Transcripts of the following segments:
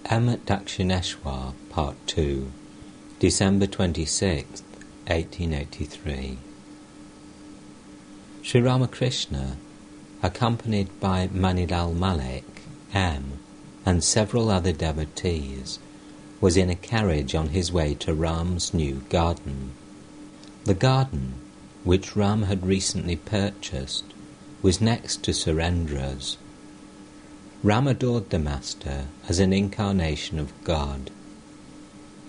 M. Dakshineshwar, Part 2, December 26, 1883. Sri Ramakrishna, accompanied by Manilal Malik, M., and several other devotees, was in a carriage on his way to Ram's new garden. The garden, which Ram had recently purchased, was next to Surendra's. Ram adored the Master as an incarnation of God.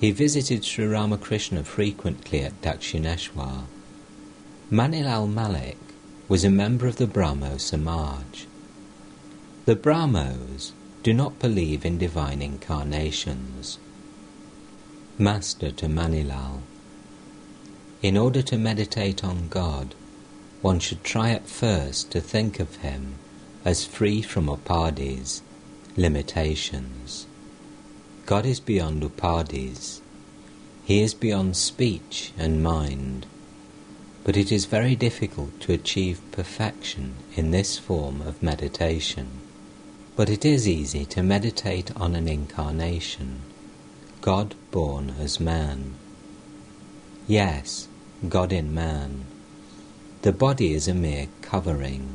He visited Sri Ramakrishna frequently at Dakshineshwar. Manilal Malik was a member of the Brahmo Samaj. The Brahmos do not believe in divine incarnations. Master to Manilal: in order to meditate on God, one should try at first to think of him as free from upadhis, limitations. God is beyond upadhis. He is beyond speech and mind. But it is very difficult to achieve perfection in this form of meditation. But it is easy to meditate on an incarnation, God born as man. Yes, God in man. The body is a mere covering.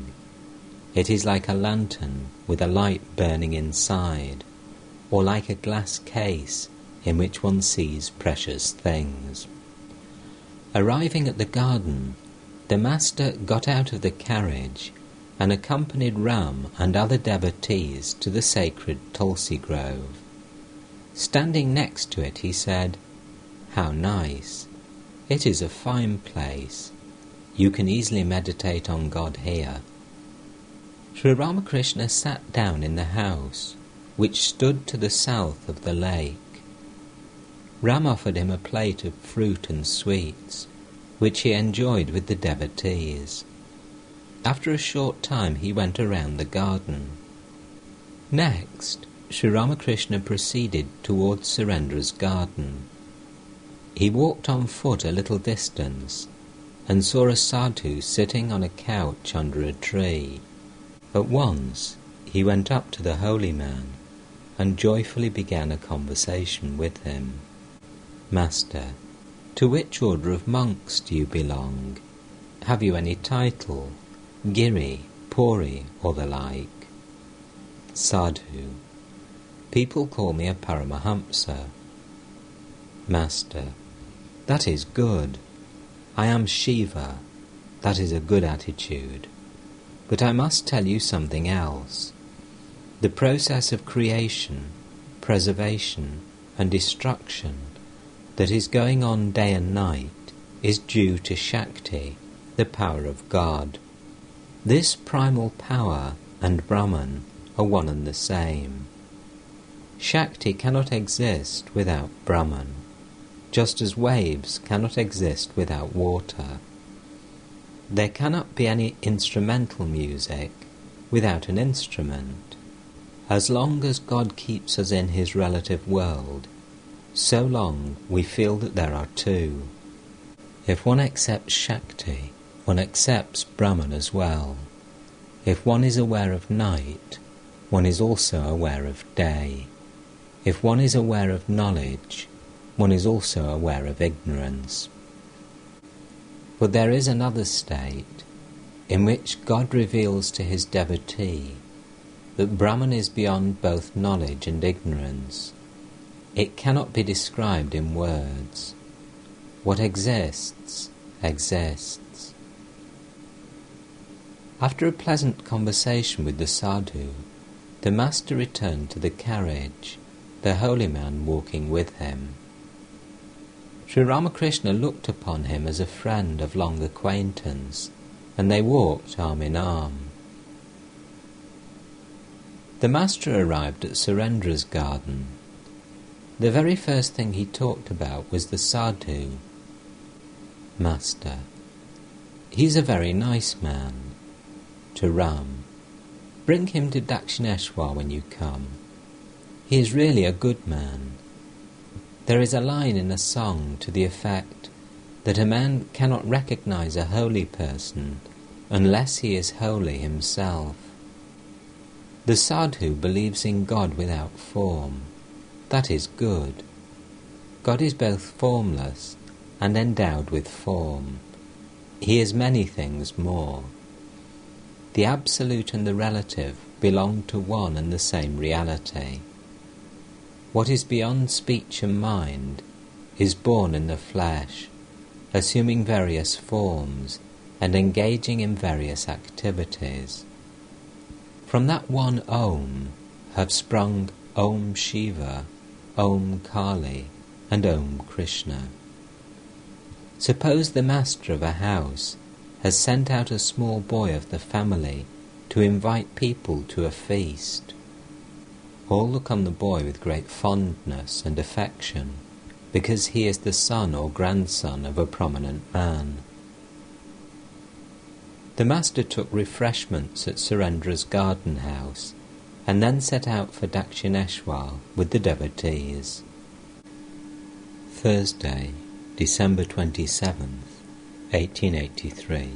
It is like a lantern with a light burning inside, or like a glass case in which one sees precious things. Arriving at the garden, the Master got out of the carriage and accompanied Ram and other devotees to the sacred Tulsi grove. Standing next to it, he said, "How nice! It is a fine place. You can easily meditate on God here." Sri Ramakrishna sat down in the house, which stood to the south of the lake. Ram offered him a plate of fruit and sweets, which he enjoyed with the devotees. After a short time he went around the garden. Next, Sri Ramakrishna proceeded towards Surendra's garden. He walked on foot a little distance and saw a sadhu sitting on a couch under a tree. At once he went up to the holy man and joyfully began a conversation with him. "Master, to which order of monks do you belong? Have you any title, Giri, Puri, or the like?" Sadhu: "People call me a Paramahamsa." Master: "That is good. I am Shiva. That is a good attitude. But I must tell you something else. The process of creation, preservation, and destruction that is going on day and night is due to Shakti, the power of God. This primal power and Brahman are one and the same. Shakti cannot exist without Brahman, just as waves cannot exist without water. There cannot be any instrumental music without an instrument. As long as God keeps us in his relative world, so long we feel that there are two. If one accepts Shakti, one accepts Brahman as well. If one is aware of night, one is also aware of day. If one is aware of knowledge, one is also aware of ignorance. But there is another state in which God reveals to his devotee that Brahman is beyond both knowledge and ignorance. It cannot be described in words. What exists, exists. After a pleasant conversation with the sadhu, the Master returned to the carriage, the holy man walking with him. Sri Ramakrishna looked upon him as a friend of long acquaintance, and they walked arm in arm. The Master arrived at Surendra's garden. The very first thing he talked about was the sadhu. Master: "He's a very nice man." To Ram: "Bring him to Dakshineshwar when you come. He is really a good man. There is a line in a song to the effect that a man cannot recognize a holy person unless he is holy himself. The sadhu believes in God without form. That is good. God is both formless and endowed with form. He is many things more. The absolute and the relative belong to one and the same reality. What is beyond speech and mind is born in the flesh, assuming various forms and engaging in various activities. From that one Om have sprung Om Shiva, Om Kali, and Om Krishna. Suppose the master of a house has sent out a small boy of the family to invite people to a feast. All look on the boy with great fondness and affection, because he is the son or grandson of a prominent man. The master took refreshments at Surendra's garden house, and then set out for Dakshineshwar with the devotees. Thursday, December 27th, 1883.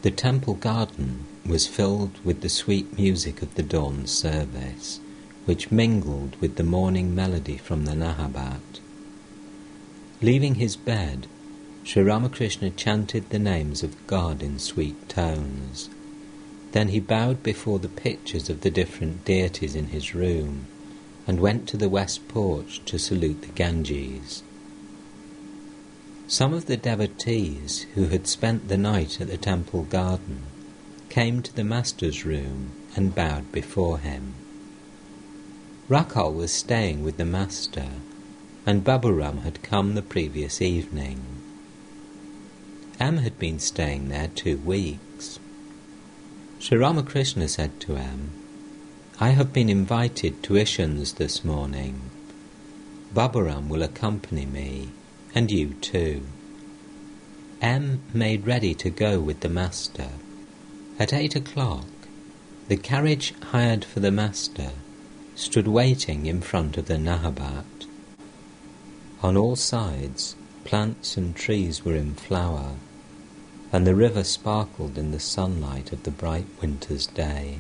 The temple garden was filled with the sweet music of the dawn service, which mingled with the morning melody from the Nahabat. Leaving his bed, Sri Ramakrishna chanted the names of God in sweet tones. Then he bowed before the pictures of the different deities in his room, and went to the west porch to salute the Ganges. Some of the devotees who had spent the night at the temple garden came to the master's room and bowed before him. Rakhal was staying with the master, and Baburam had come the previous evening. M had been staying there 2 weeks. Sri Ramakrishna said to M, "I have been invited to Ishan's this morning. Baburam will accompany me, and you too." M made ready to go with the master. At 8 o'clock, the carriage hired for the master stood waiting in front of the Nahabat. On all sides, plants and trees were in flower, and the river sparkled in the sunlight of the bright winter's day.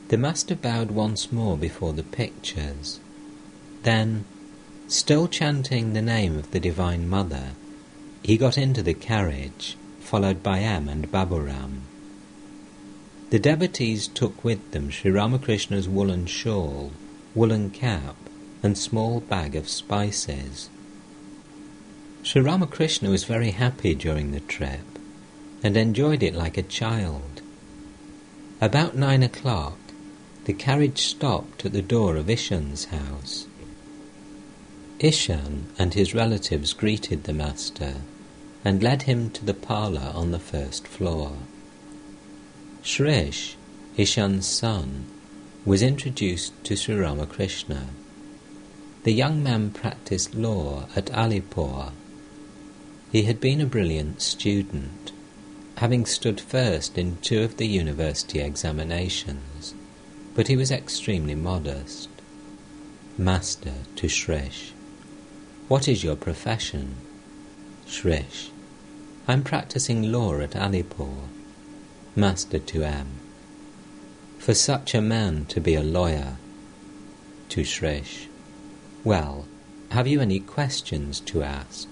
The master bowed once more before the pictures. Then, still chanting the name of the Divine Mother, he got into the carriage, followed by M and Baburam. The devotees took with them Sri Ramakrishna's woolen shawl, woolen cap, and small bag of spices. Sri Ramakrishna was very happy during the trip, and enjoyed it like a child. About 9 o'clock, the carriage stopped at the door of Ishan's house. Ishan and his relatives greeted the master, and led him to the parlour on the first floor. Shrish, Ishan's son, was introduced to Sri Ramakrishna. The young man practiced law at Alipur. He had been a brilliant student, having stood first in 2 of the university examinations, but he was extremely modest. Master to Shrish, "What is your profession?" Shrish, "I'm practicing law at Alipur." Master to M, "For such a man to be a lawyer." To Shrish, "Well, have you any questions to ask?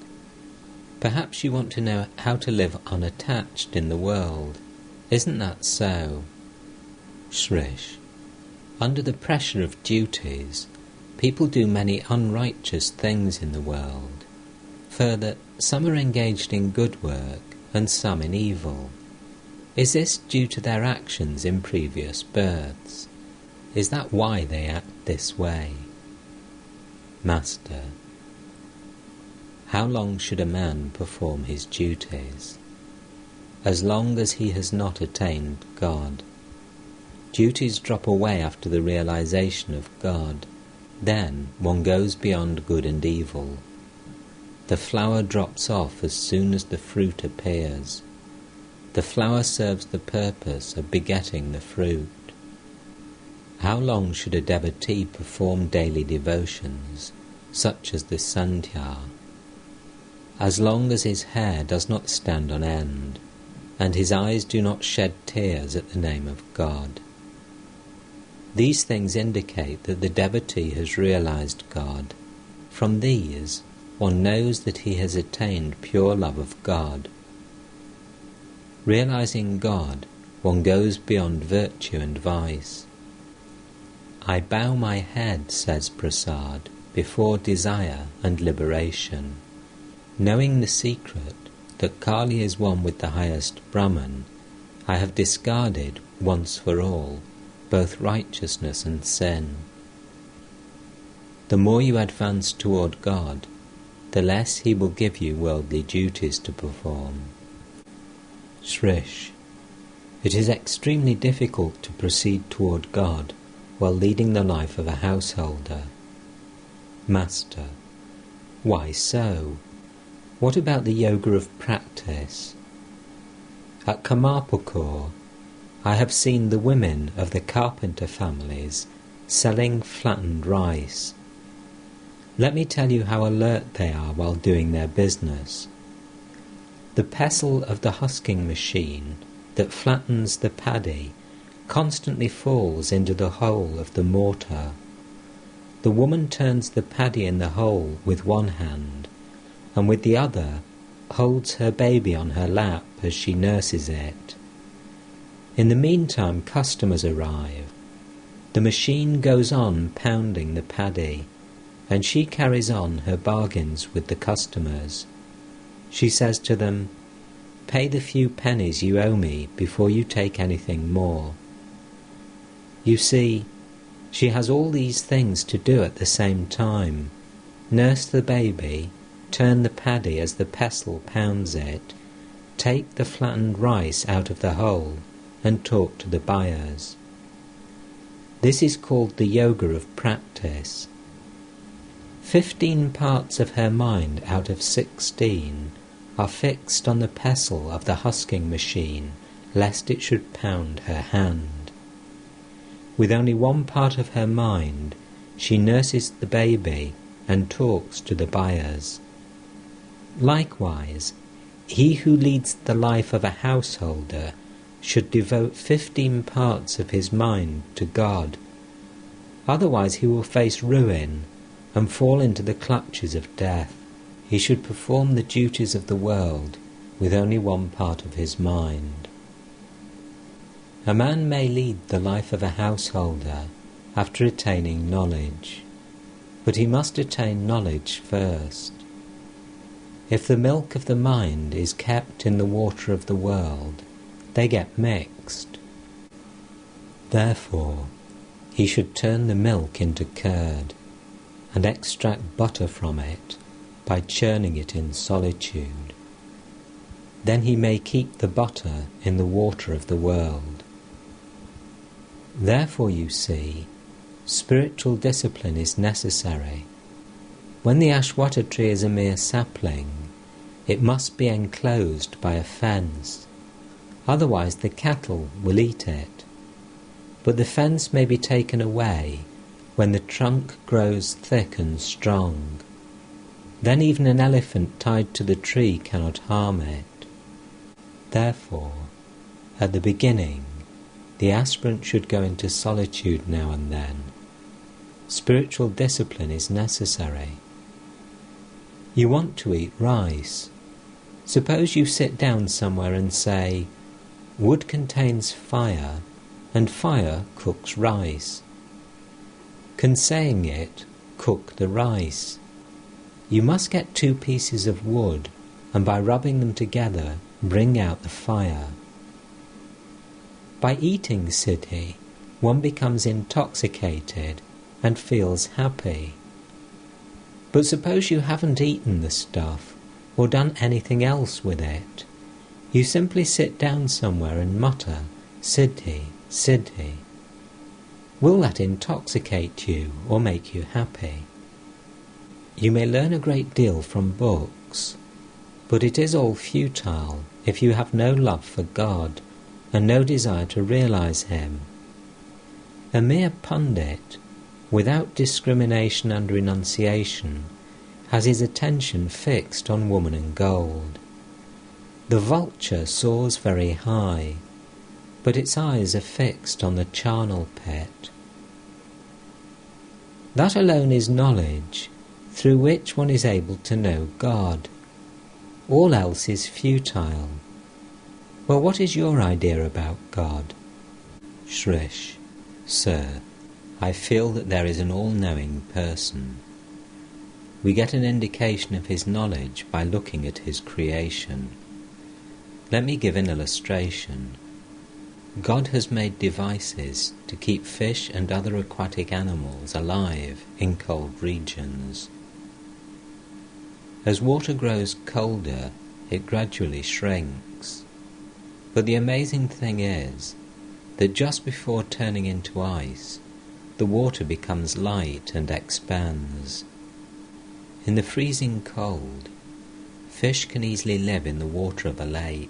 Perhaps you want to know how to live unattached in the world. Isn't that so?" Shrish, "Under the pressure of duties, people do many unrighteous things in the world. Further, some are engaged in good work and some in evil. Is this due to their actions in previous births? Is that why they act this way?" Master, "How long should a man perform his duties? As long as he has not attained God. Duties drop away after the realization of God. Then one goes beyond good and evil. The flower drops off as soon as the fruit appears. The flower serves the purpose of begetting the fruit. How long should a devotee perform daily devotions, such as the Sandhya? As long as his hair does not stand on end, and his eyes do not shed tears at the name of God. These things indicate that the devotee has realized God. From these, one knows that he has attained pure love of God. Realizing God, one goes beyond virtue and vice. I bow my head, says Prasad, before desire and liberation. Knowing the secret that Kali is one with the highest Brahman, I have discarded once for all both righteousness and sin. The more you advance toward God, the less he will give you worldly duties to perform. Shrish. It is extremely difficult to proceed toward God while leading the life of a householder. Master. Why so? What about the yoga of practice? At Kamarpukur, I have seen the women of the carpenter families selling flattened rice. Let me tell you how alert they are while doing their business. The pestle of the husking machine that flattens the paddy constantly falls into the hole of the mortar. The woman turns the paddy in the hole with one hand, and with the other holds her baby on her lap as she nurses it. In the meantime, customers arrive. The machine goes on pounding the paddy, and she carries on her bargains with the customers. She says to them, "Pay the few pennies you owe me before you take anything more." You see, she has all these things to do at the same time: nurse the baby, turn the paddy as the pestle pounds it, take the flattened rice out of the hole, and talk to the buyers. This is called the yoga of practice. 15 parts of her mind out of 16 are fixed on the pestle of the husking machine, lest it should pound her hand. With only one part of her mind, she nurses the baby and talks to the buyers. Likewise, he who leads the life of a householder should devote 15 parts of his mind to God. Otherwise he will face ruin and fall into the clutches of death. He should perform the duties of the world with only one part of his mind. A man may lead the life of a householder after attaining knowledge, but he must attain knowledge first. If the milk of the mind is kept in the water of the world, they get mixed. Therefore, he should turn the milk into curd and extract butter from it by churning it in solitude. Then he may keep the butter in the water of the world. Therefore, you see, spiritual discipline is necessary. When the ashwata tree is a mere sapling, it must be enclosed by a fence. Otherwise the cattle will eat it. But the fence may be taken away when the trunk grows thick and strong. Then even an elephant tied to the tree cannot harm it. Therefore, at the beginning, the aspirant should go into solitude now and then. Spiritual discipline is necessary. You want to eat rice. Suppose you sit down somewhere and say, "Wood contains fire, and fire cooks rice." Can saying it cook the rice? You must get 2 pieces of wood, and by rubbing them together, bring out the fire. By eating siddhi, one becomes intoxicated and feels happy. But suppose you haven't eaten the stuff or done anything else with it. You simply sit down somewhere and mutter, "Siddhi, Siddhi." Will that intoxicate you or make you happy? You may learn a great deal from books, but it is all futile if you have no love for God and no desire to realize Him. A mere pundit, without discrimination and renunciation, has his attention fixed on woman and gold. The vulture soars very high, but its eyes are fixed on the charnel pit. That alone is knowledge, through which one is able to know God. All else is futile. Well, what is your idea about God? Shrish: Sir, I feel that there is an all-knowing person. We get an indication of his knowledge by looking at his creation. Let me give an illustration. God has made devices to keep fish and other aquatic animals alive in cold regions. As water grows colder, it gradually shrinks. But the amazing thing is that just before turning into ice, the water becomes light and expands. In the freezing cold, fish can easily live in the water of a lake.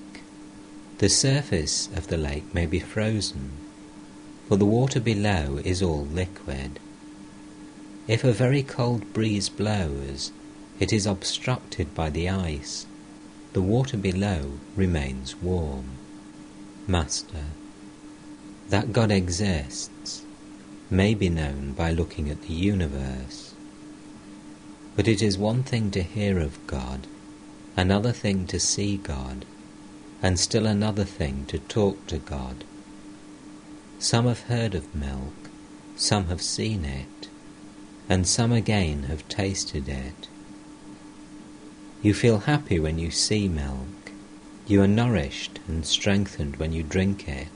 The surface of the lake may be frozen, but the water below is all liquid. If a very cold breeze blows, it is obstructed by the ice. The water below remains warm. Master, that God exists may be known by looking at the universe. But it is one thing to hear of God, another thing to see God, and still another thing to talk to God. Some have heard of milk, some have seen it, and some again have tasted it. You feel happy when you see milk. You are nourished and strengthened when you drink it.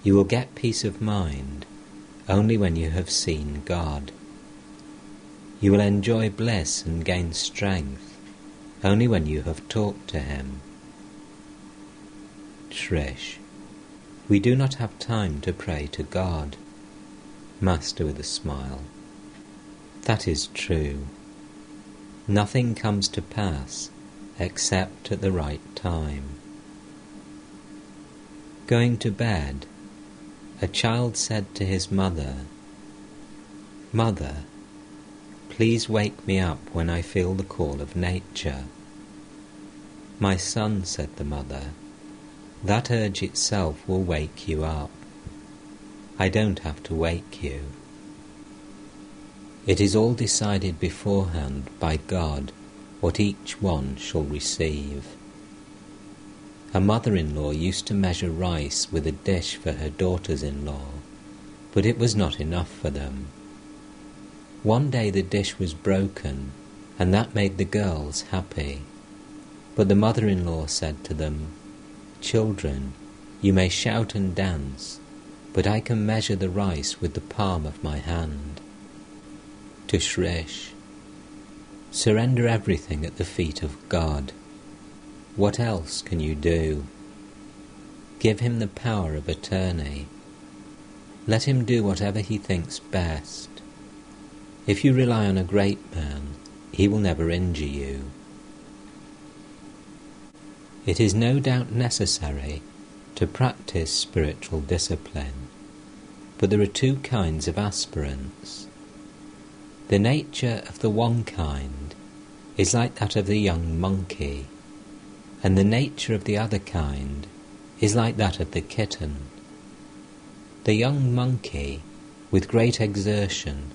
You will get peace of mind only when you have seen God. You will enjoy bliss and gain strength only when you have talked to Him. Shrish: We do not have time to pray to God. Master with a smile: That is true. Nothing comes to pass except at the right time. Going to bed, a child said to his mother, "Mother, please wake me up when I feel the call of nature." "My son," said the mother, "that urge itself will wake you up. I don't have to wake you. It is all decided beforehand by God what each one shall receive." A mother-in-law used to measure rice with a dish for her daughters-in-law, but it was not enough for them. One day the dish was broken, and that made the girls happy. But the mother-in-law said to them, "Children, you may shout and dance, but I can measure the rice with the palm of my hand." To Shrish: Surrender everything at the feet of God. What else can you do? Give him the power of attorney. Let him do whatever he thinks best. If you rely on a great man, he will never injure you. It is no doubt necessary to practice spiritual discipline, but there are two kinds of aspirants. The nature of the one kind is like that of the young monkey, and the nature of the other kind is like that of the kitten. The young monkey, with great exertion,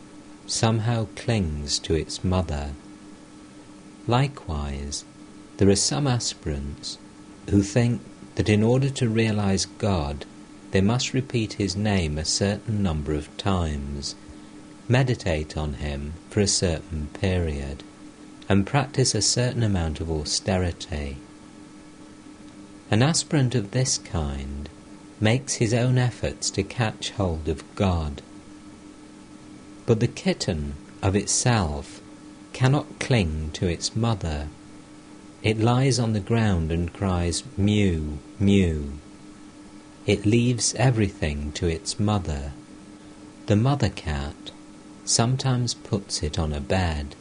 somehow clings to its mother. Likewise, there are some aspirants who think that in order to realize God, they must repeat His name a certain number of times, meditate on Him for a certain period, and practice a certain amount of austerity. An aspirant of this kind makes his own efforts to catch hold of God. But the kitten of itself cannot cling to its mother. It lies on the ground and cries mew, mew. It leaves everything to its mother. The mother cat sometimes puts it on a bed,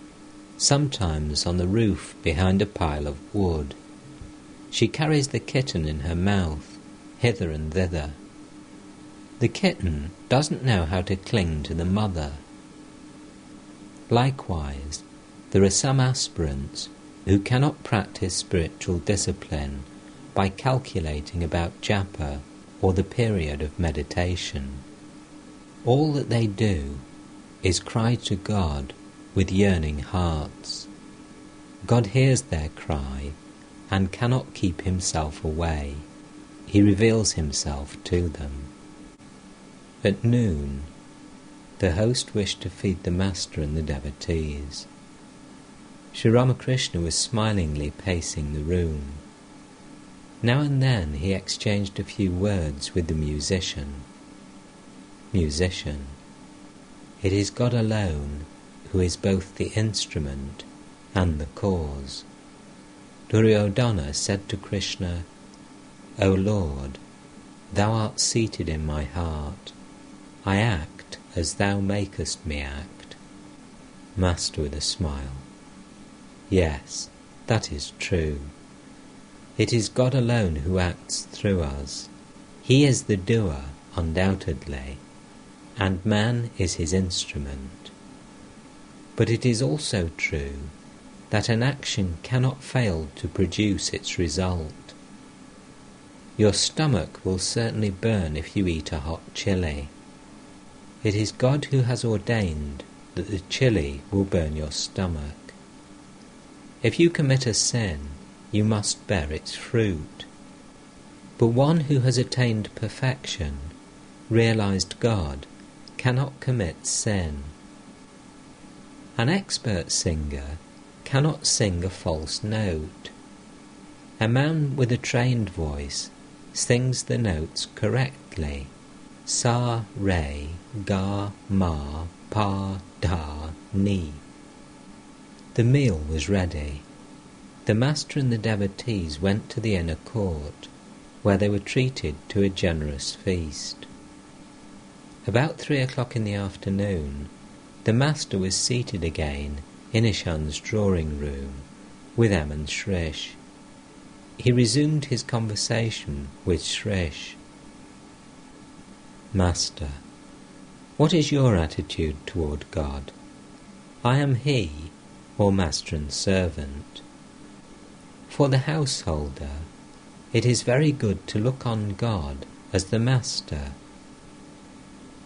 sometimes on the roof behind a pile of wood. She carries the kitten in her mouth, hither and thither. The kitten doesn't know how to cling to the mother. Likewise, there are some aspirants who cannot practice spiritual discipline by calculating about japa or the period of meditation. All that they do is cry to God with yearning hearts. God hears their cry and cannot keep himself away. He reveals himself to them. At noon, the host wished to feed the master and the devotees. Sri Ramakrishna was smilingly pacing the room. Now and then he exchanged a few words with the musician. Musician, it is God alone who is both the instrument and the cause. Duryodhana said to Krishna, O Lord, thou art seated in my heart. I act as thou makest me act. Master with a smile. Yes, that is true. It is God alone who acts through us. He is the doer, undoubtedly, and man is his instrument. But it is also true that an action cannot fail to produce its result. Your stomach will certainly burn if you eat a hot chili. It is God who has ordained that the chili will burn your stomach. If you commit a sin, you must bear its fruit. But one who has attained perfection, realized God, cannot commit sin. An expert singer cannot sing a false note. A man with a trained voice sings the notes correctly. Sa, re, ga, ma, pa, da, ni. The meal was ready. The master and the devotees went to the inner court, where they were treated to a generous feast. About 3 o'clock in the afternoon, the master was seated again in Ishan's drawing room with M and Shrish. He resumed his conversation with Shrish. Master, what is your attitude toward God? I am he, or master and servant. For the householder, it is very good to look on God as the master.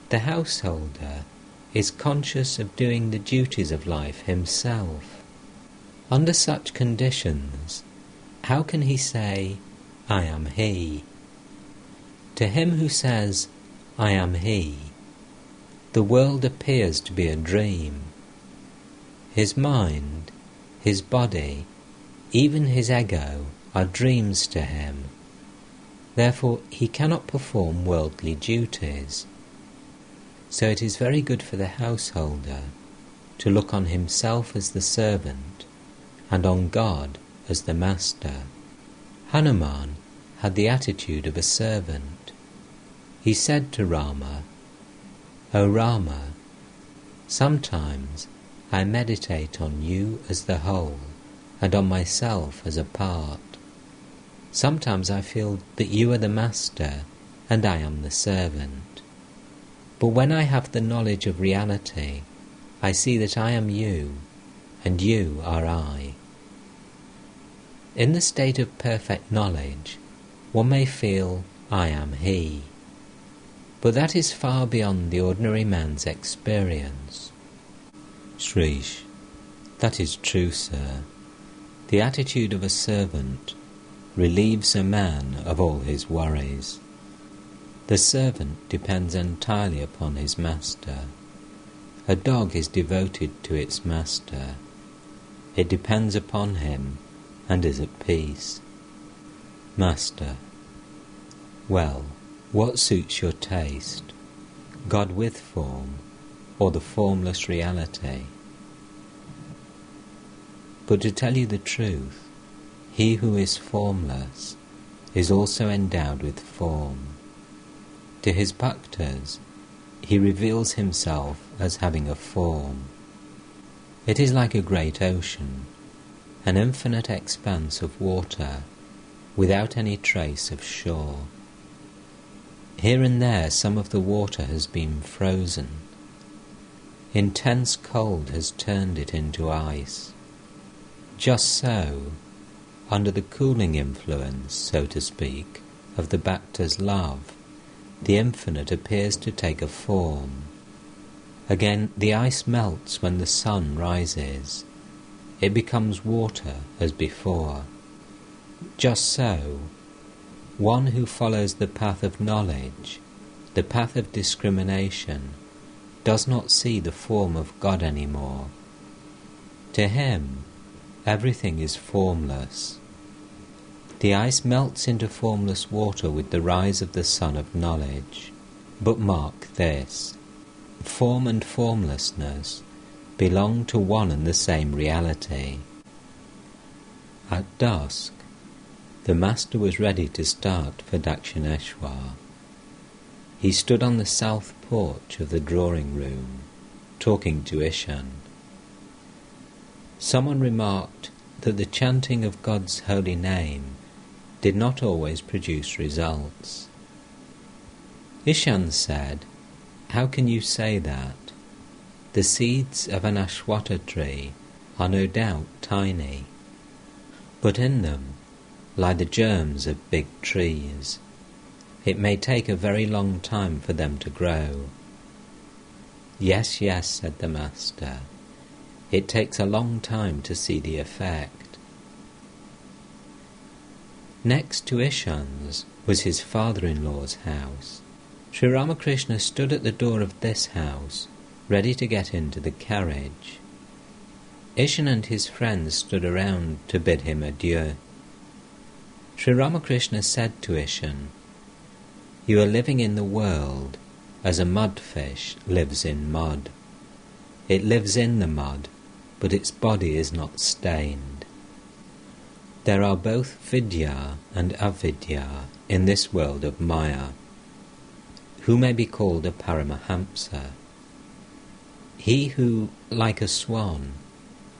The householder is conscious of doing the duties of life himself. Under such conditions, how can he say, I am he? To him who says, I am he, the world appears to be a dream. His mind, his body, even his ego are dreams to him. Therefore he cannot perform worldly duties. So it is very good for the householder to look on himself as the servant and on God as the master. Hanuman had the attitude of a servant. He said to Rama, O Rama, sometimes I meditate on you as the whole and on myself as a part. Sometimes I feel that you are the master and I am the servant. But when I have the knowledge of reality, I see that I am you and you are I. In the state of perfect knowledge, one may feel I am he. But that is far beyond the ordinary man's experience. Shrish, that is true, sir. The attitude of a servant relieves a man of all his worries. The servant depends entirely upon his master. A dog is devoted to its master. It depends upon him and is at peace. Master, well, what suits your taste, God with form or the formless reality? But to tell you the truth, he who is formless is also endowed with form. To his bhaktas, he reveals himself as having a form. It is like a great ocean, an infinite expanse of water, without any trace of shore. Here and there some of the water has been frozen. Intense cold has turned it into ice. Just so, under the cooling influence, so to speak, of the bhakta's love, the infinite appears to take a form. Again, the ice melts when the sun rises. It becomes water as before. Just so, one who follows the path of knowledge, the path of discrimination, does not see the form of God anymore. To him, everything is formless. The ice melts into formless water with the rise of the sun of knowledge. But mark this, form and formlessness belong to one and the same reality. At dusk, the Master was ready to start for Dakshineshwar. He stood on the south porch of the drawing room, talking to Ishan. Someone remarked that the chanting of God's holy name did not always produce results. Ishan said, "How can you say that? The seeds of an ashwata tree are no doubt tiny, but in them lie the germs of big trees. It may take a very long time for them to grow." "Yes, yes," said the Master. "It takes a long time to see the effect." Next to Ishan's was his father-in-law's house. Sri Ramakrishna stood at the door of this house, ready to get into the carriage. Ishan and his friends stood around to bid him adieu. Sri Ramakrishna said to Ishan, "You are living in the world as a mudfish lives in mud. It lives in the mud, but its body is not stained. There are both vidya and avidya in this world of Maya. Who may be called a Paramahamsa? He who, like a swan,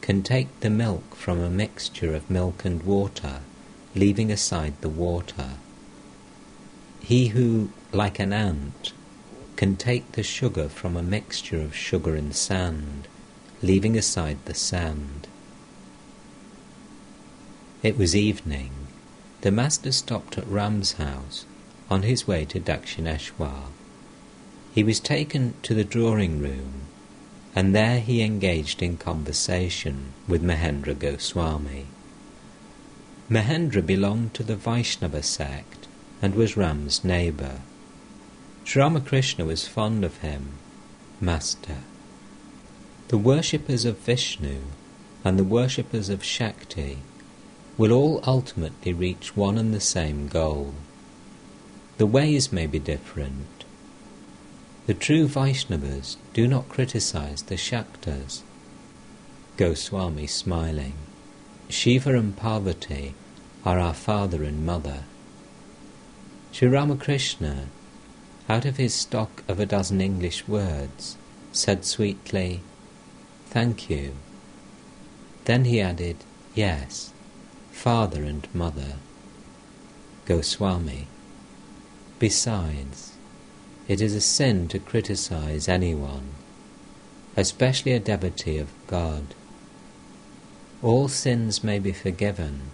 can take the milk from a mixture of milk and water, leaving aside the water. He who, like an ant, can take the sugar from a mixture of sugar and sand, leaving aside the sand." It was evening. The Master stopped at Ram's house on his way to Dakshineshwar. He was taken to the drawing room, and there he engaged in conversation with Mahendra Goswami. Mahendra belonged to the Vaishnava sect and was Ram's neighbour. Sri Ramakrishna was fond of him. Master. The worshippers of Vishnu and the worshippers of Shakti will all ultimately reach one and the same goal. The ways may be different. The true Vaishnavas do not criticize the Shaktas. Goswami smiling. Shiva and Parvati are our father and mother. Sri Ramakrishna, out of his stock of 12 English words, said sweetly, "Thank you." Then he added, "Yes, father and mother." Goswami. Besides, it is a sin to criticize anyone, especially a devotee of God. All sins may be forgiven,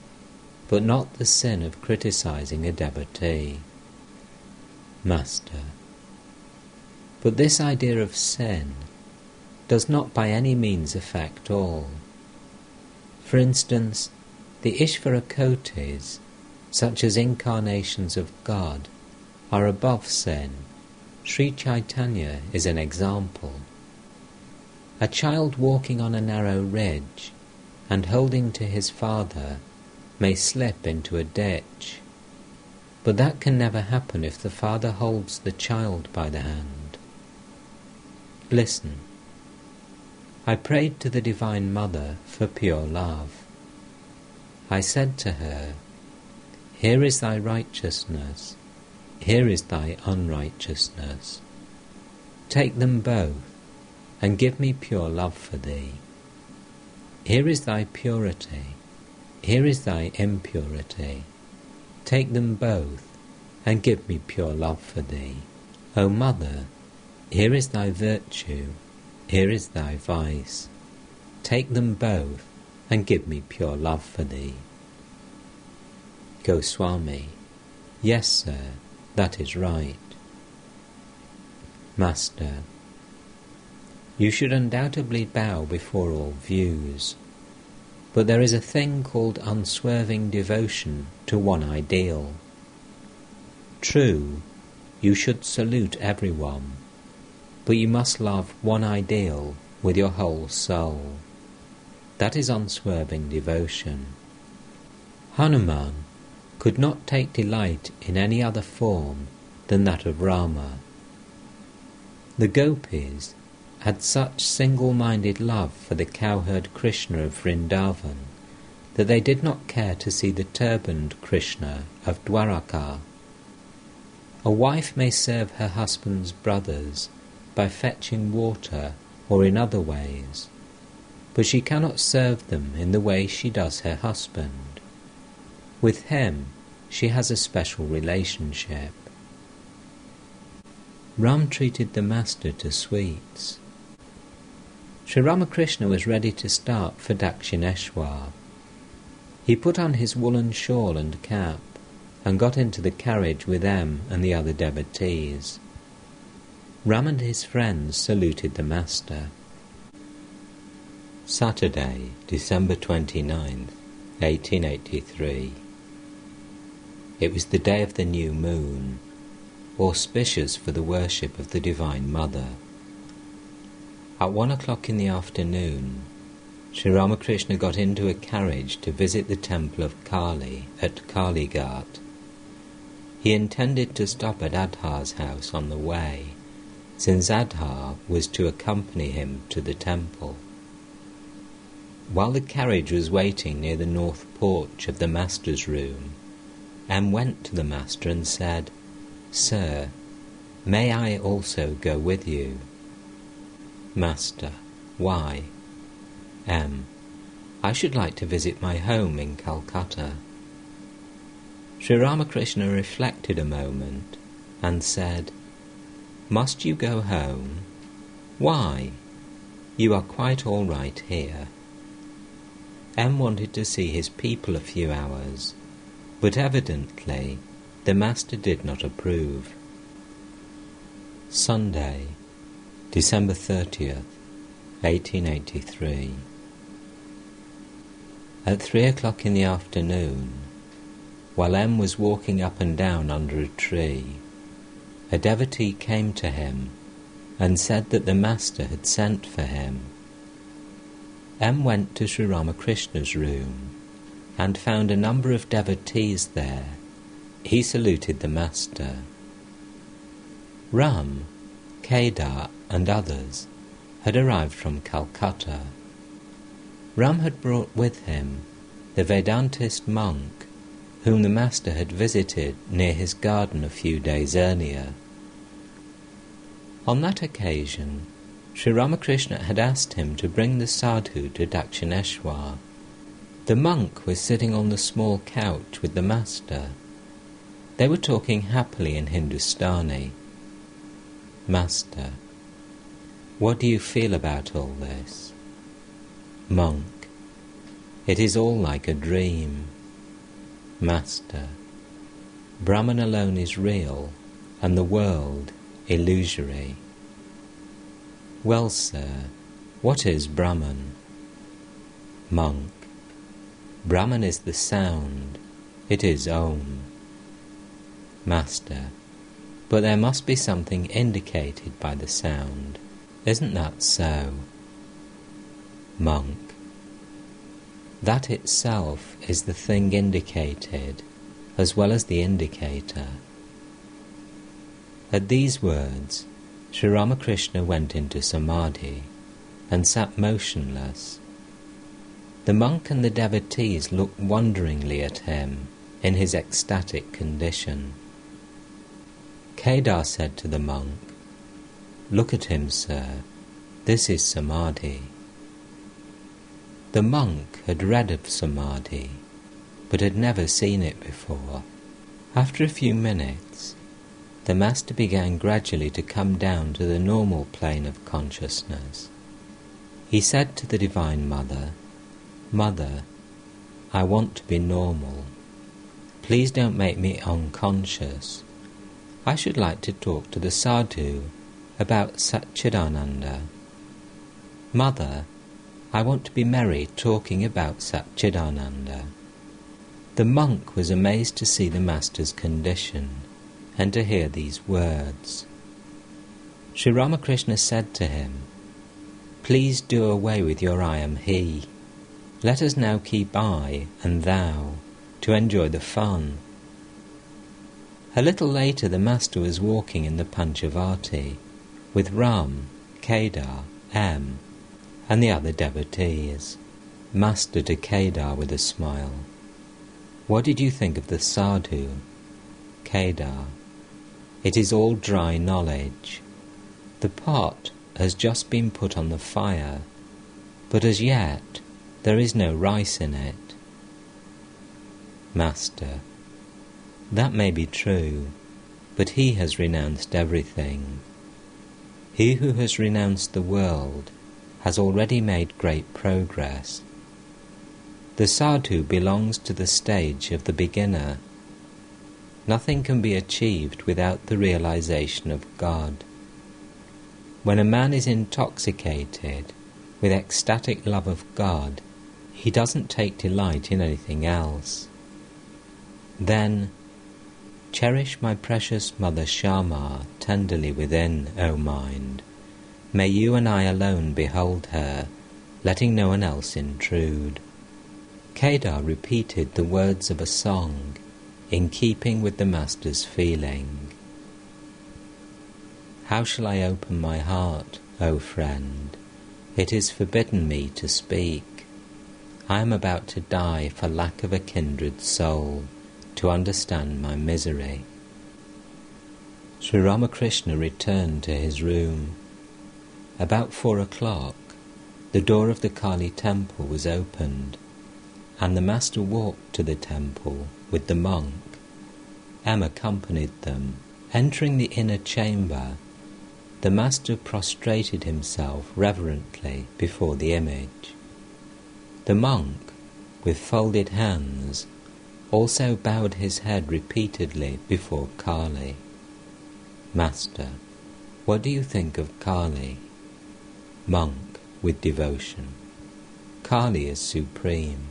but not the sin of criticizing a devotee. Master. But this idea of sin does not by any means affect all. For instance, the Ishvara Kotis, such as incarnations of God, are above sin. Sri Chaitanya is an example. A child walking on a narrow ridge and holding to his father may slip into a ditch, but that can never happen if the father holds the child by the hand. Listen. I prayed to the Divine Mother for pure love. I said to her, "Here is thy righteousness, here is thy unrighteousness. Take them both, and give me pure love for thee. Here is thy purity, here is thy impurity. Take them both, and give me pure love for thee. O Mother, here is thy virtue, here is thy vice. Take them both, and give me pure love for thee." Goswami. Yes, sir, that is right. Master. You should undoubtedly bow before all views, but there is a thing called unswerving devotion to one ideal. True, you should salute everyone, but you must love one ideal with your whole soul. That is unswerving devotion. Hanuman could not take delight in any other form than that of Rama. The gopis had such single-minded love for the cowherd Krishna of Vrindavan that they did not care to see the turbaned Krishna of Dwaraka. A wife may serve her husband's brothers by fetching water or in other ways, but she cannot serve them in the way she does her husband. With him she has a special relationship. Ram treated the master to sweets. Sri Ramakrishna was ready to start for Dakshineshwar. He put on his woolen shawl and cap and got into the carriage with M and the other devotees. Ram and his friends saluted the master. Saturday, December 29th, 1883. It was the day of the new moon, auspicious for the worship of the Divine Mother. At 1 o'clock in the afternoon, Sri Ramakrishna got into a carriage to visit the temple of Kali at Kalighat. He intended to stop at Adhar's house on the way, since Adhar was to accompany him to the temple. While the carriage was waiting near the north porch of the master's room, M went to the master and said, "Sir, may I also go with you?" Master: "Why?" M: "I should like to visit my home in Calcutta." Sri Ramakrishna reflected a moment and said, "Must you go home? Why? You are quite all right here." M wanted to see his people a few hours, but evidently the master did not approve. Sunday, December 30th, 1883. At 3 o'clock in the afternoon, while M was walking up and down under a tree, a devotee came to him and said that the master had sent for him. M went to Sri Ramakrishna's room and found a number of devotees there. He saluted the master. Ram, Kedar and others had arrived from Calcutta. Ram had brought with him the Vedantist monk whom the master had visited near his garden a few days earlier. On that occasion, Sri Ramakrishna had asked him to bring the sadhu to Dakshineshwar. The monk was sitting on the small couch with the master. They were talking happily in Hindustani. Master: "What do you feel about all this?" Monk: "It is all like a dream." Master: "Brahman alone is real, and the world illusory." Well, sir, what is Brahman? Monk: "Brahman is the sound, it is Om." Master: "But there must be something indicated by the sound, isn't that so?" Monk: "That itself is the thing indicated, as well as the indicator." At these words, Sri Ramakrishna went into samadhi and sat motionless. The monk and the devotees looked wonderingly at him in his ecstatic condition. Kedar said to the monk, "Look at him, sir. This is samadhi." The monk had read of samadhi, but had never seen it before. After a few minutes, the master began gradually to come down to the normal plane of consciousness. He said to the Divine Mother, "Mother, I want to be normal. Please don't make me unconscious. I should like to talk to the sadhu about Satchidananda." "Mother, I want to be merry talking about Satchidananda." The monk was amazed to see the master's condition and to hear these words. Sri Ramakrishna said to him, "Please do away with your I am he. Let us now keep I and thou to enjoy the fun." A little later the master was walking in the Panchavati with Ram, Kedar, M, and the other devotees. Master to Kedar with a smile, "What did you think of the sadhu?" Kedar, "It is all dry knowledge. The pot has just been put on the fire, but as yet there is no rice in it." Master, "That may be true, but he has renounced everything. He who has renounced the world has already made great progress. The sadhu belongs to the stage of the beginner. Nothing can be achieved without the realization of God. When a man is intoxicated with ecstatic love of God, he doesn't take delight in anything else. Then, cherish my precious mother Shama tenderly within, O mind. May you and I alone behold her, letting no one else intrude." Kedar repeated the words of a song in keeping with the master's feeling. "How shall I open my heart, O friend? It is forbidden me to speak. I am about to die for lack of a kindred soul to understand my misery." Sri Ramakrishna returned to his room. About 4 o'clock, the door of the Kali temple was opened, and the master walked to the temple with the monk. M accompanied them. Entering the inner chamber, the master prostrated himself reverently before the image. The monk, with folded hands, also bowed his head repeatedly before Kali. "Master, what do you think of Kali?" Monk, with devotion, "Kali is supreme."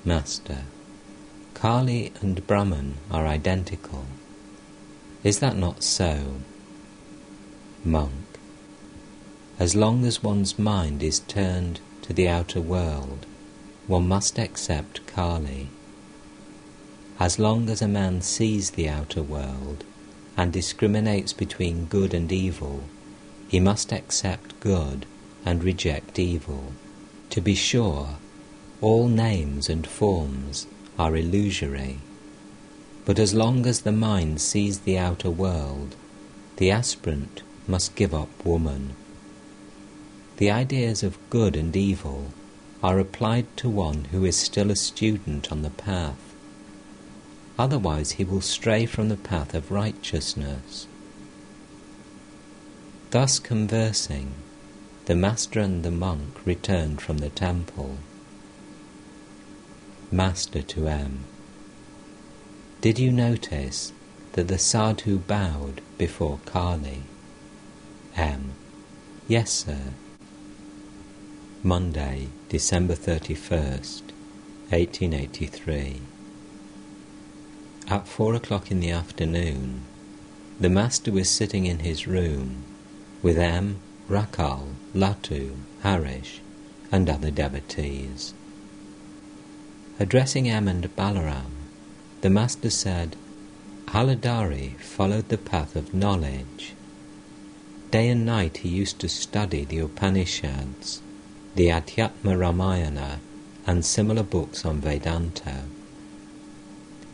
Master, "Kali and Brahman are identical. Is that not so?" Monk, "As long as one's mind is turned to the outer world, one must accept Kali. As long as a man sees the outer world and discriminates between good and evil, he must accept good and reject evil. To be sure, all names and forms are illusory, but as long as the mind sees the outer world, the aspirant must give up woman. The ideas of good and evil are applied to one who is still a student on the path. Otherwise he will stray from the path of righteousness." Thus conversing, the master and the monk returned from the temple. Master to M, "Did you notice that the sadhu bowed before Kali?" M, "Yes, sir." Monday, December 31st, 1883. At 4 o'clock in the afternoon, the master was sitting in his room with M, Rakal, Latu, Harish, and other devotees. Addressing M and Balaram, the master said, "Haladari followed the path of knowledge. Day and night he used to study the Upanishads, the Adhyatma Ramayana, and similar books on Vedanta.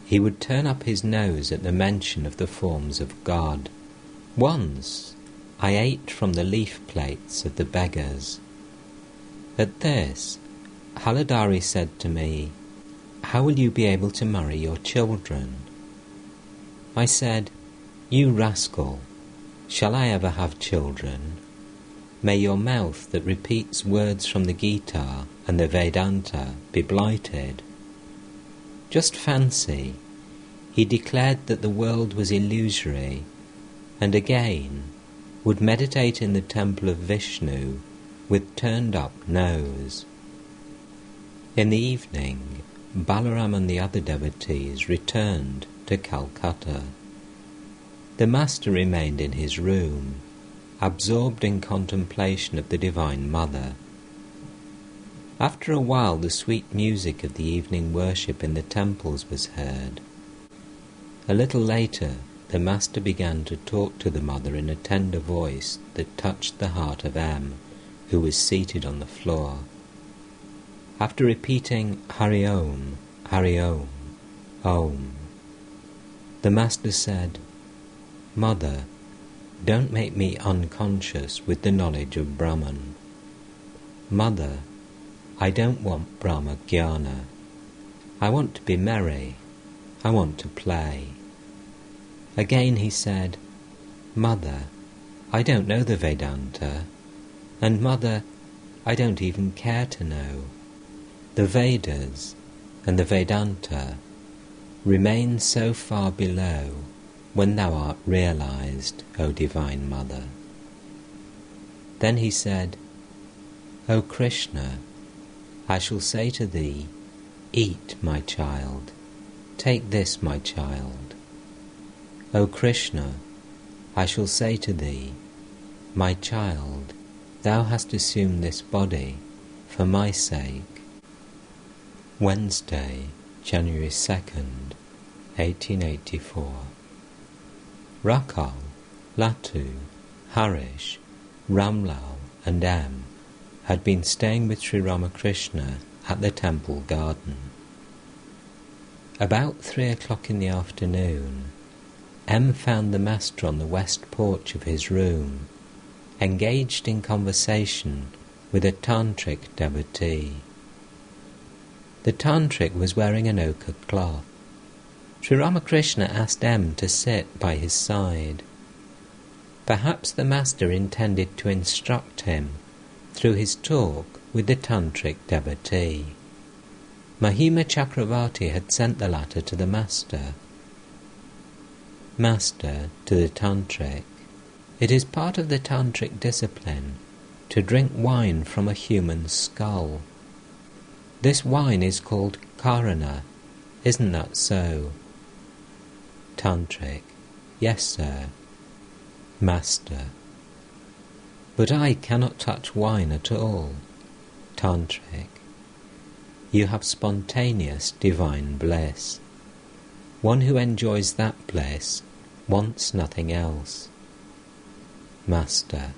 He would turn up his nose at the mention of the forms of God. Once I ate from the leaf plates of the beggars. At this, Haladari said to me, 'How will you be able to marry your children?' I said, 'You rascal, shall I ever have children? May your mouth that repeats words from the Gita and the Vedanta be blighted.' Just fancy, he declared that the world was illusory, and again would meditate in the temple of Vishnu with turned-up nose. In the evening, Balaram and the other devotees returned to Calcutta. The master remained in his room, absorbed in contemplation of the Divine Mother. After a while, the sweet music of the evening worship in the temples was heard. A little later, the master began to talk to the mother in a tender voice that touched the heart of M, who was seated on the floor. After repeating Hari Om, Om, the master said, "Mother, don't make me unconscious with the knowledge of Brahman. Mother, I don't want Brahma Jnana. I want to be merry. I want to play." Again he said, "Mother, I don't know the Vedanta, and Mother, I don't even care to know. The Vedas and the Vedanta remain so far below when thou art realized, O Divine Mother." Then he said, "O Krishna, I shall say to thee, eat, my child, take this, my child. O Krishna, I shall say to thee, my child, thou hast assumed this body for my sake." Wednesday, January 2nd, 1884. Rakal, Latu, Harish, Ramlal and M had been staying with Sri Ramakrishna at the temple garden. About 3 o'clock in the afternoon, M found the master on the west porch of his room, engaged in conversation with a tantric devotee. The tantric was wearing an ochre cloth. Sri Ramakrishna asked M to sit by his side. Perhaps the master intended to instruct him through his talk with the tantric devotee. Mahima Chakravarti had sent the latter to the master. Master, to the tantric, it is part of the tantric discipline to drink wine from a human skull. This wine is called Karana, isn't that so? Tantric, yes sir. Master, but I cannot touch wine at all. Tantric, you have spontaneous divine bliss. One who enjoys that bliss wants nothing else. Master,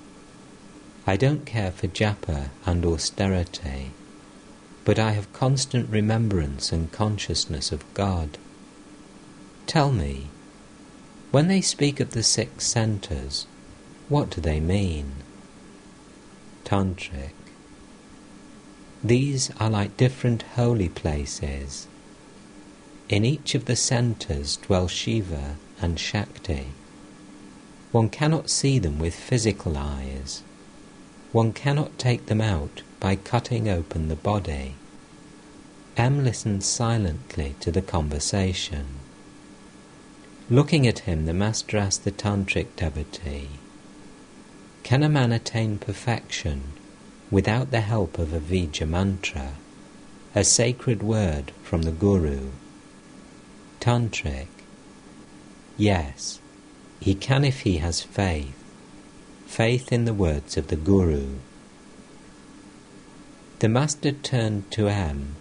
I don't care for japa and austerity, but I have constant remembrance and consciousness of God. Tell me, when they speak of the 6 centres, what do they mean? Tantric, these are like different holy places. In each of the centres dwell Shiva and Shakti. One cannot see them with physical eyes. One cannot take them out by cutting open the body. M listened silently to the conversation. Looking at him, the master asked the tantric devotee, "Can a man attain perfection without the help of a Vija mantra, a sacred word from the Guru?" Tantric, yes, he can if he has faith in the words of the Guru. The master turned to M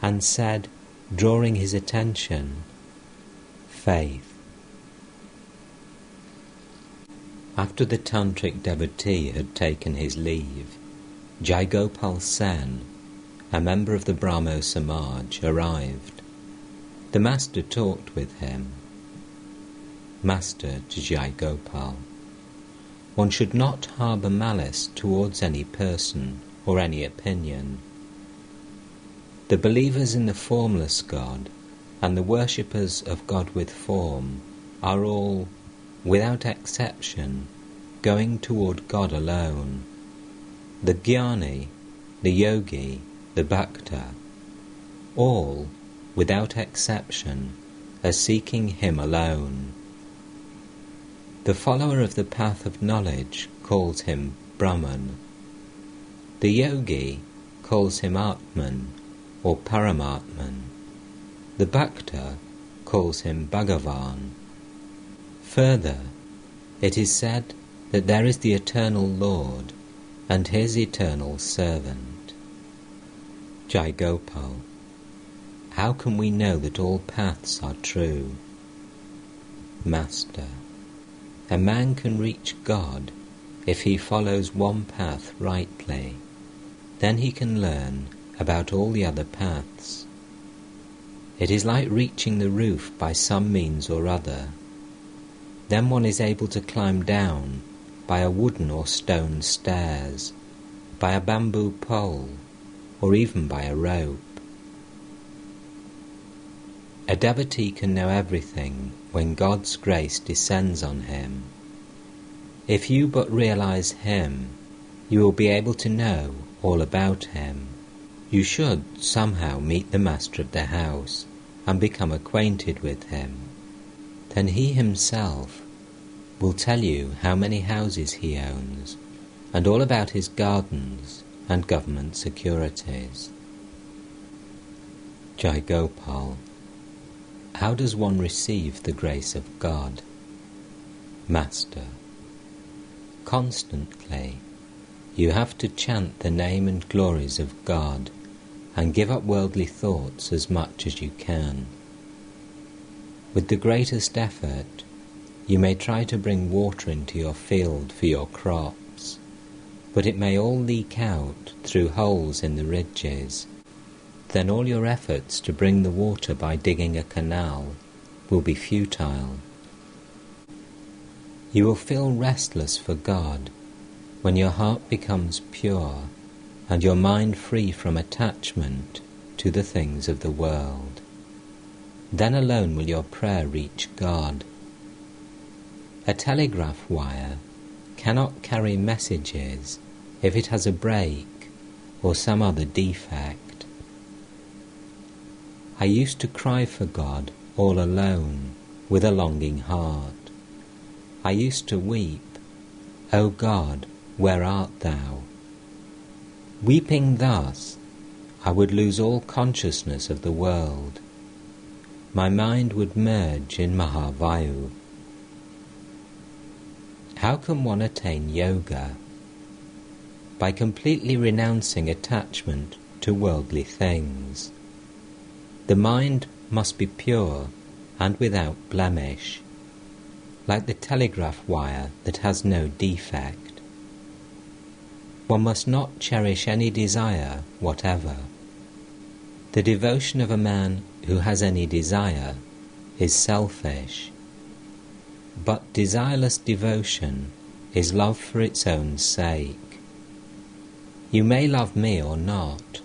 and said, drawing his attention, "Faith." After the tantric devotee had taken his leave, Jayagopal Sen, a member of the Brahmo Samaj, arrived. The master talked with him. Master to Jayagopal, one should not harbour malice towards any person or any opinion. The believers in the formless God and the worshippers of God with form are all, without exception, going toward God alone. The Jnani, the Yogi, the Bhakta, all, without exception, are seeking Him alone. The follower of the path of knowledge calls Him Brahman. The yogi calls him Atman or Paramatman. The Bhakta calls him Bhagavan. Further, it is said that there is the eternal Lord and his eternal servant. Jai Gopal, how can we know that all paths are true? Master, a man can reach God if he follows one path rightly. Then he can learn about all the other paths. It is like reaching the roof by some means or other. Then one is able to climb down by a wooden or stone stairs, by a bamboo pole, or even by a rope. A devotee can know everything when God's grace descends on him. If you but realize him, you will be able to know all about him. You should somehow meet the master of the house and become acquainted with him. Then he himself will tell you how many houses he owns, and all about his gardens and government securities. Jai Gopal, how does one receive the grace of God? Master, constantly you have to chant the name and glories of God and give up worldly thoughts as much as you can. With the greatest effort, you may try to bring water into your field for your crops, but it may all leak out through holes in the ridges. Then all your efforts to bring the water by digging a canal will be futile. You will feel restless for God when your heart becomes pure and your mind free from attachment to the things of the world. Then alone will your prayer reach God. A telegraph wire cannot carry messages if it has a break or some other defect. I used to cry for God all alone with a longing heart. I used to weep, O God, where art thou? Weeping thus, I would lose all consciousness of the world. My mind would merge in Mahavayu. How can one attain yoga? By completely renouncing attachment to worldly things. The mind must be pure and without blemish, like the telegraph wire that has no defect. One must not cherish any desire whatever. The devotion of a man who has any desire is selfish. But desireless devotion is love for its own sake. You may love me or not,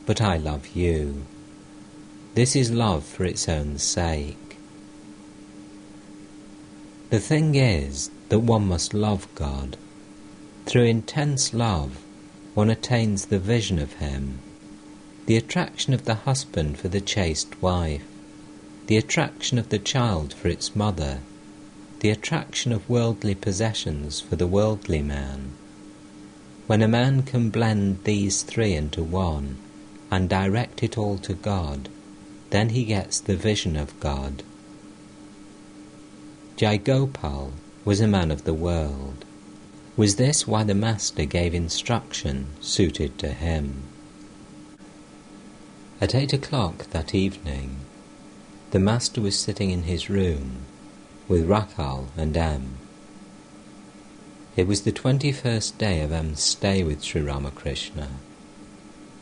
but I love you. This is love for its own sake. The thing is that one must love God. Through intense love, one attains the vision of him, the attraction of the husband for the chaste wife, the attraction of the child for its mother, the attraction of worldly possessions for the worldly man. When a man can blend these three into one and direct it all to God, then he gets the vision of God. Jai Gopal was a man of the world. Was this why the Master gave instruction suited to him? At 8 o'clock that evening, the Master was sitting in his room with Rakhal and M. It was the 21st day of M's stay with Sri Ramakrishna.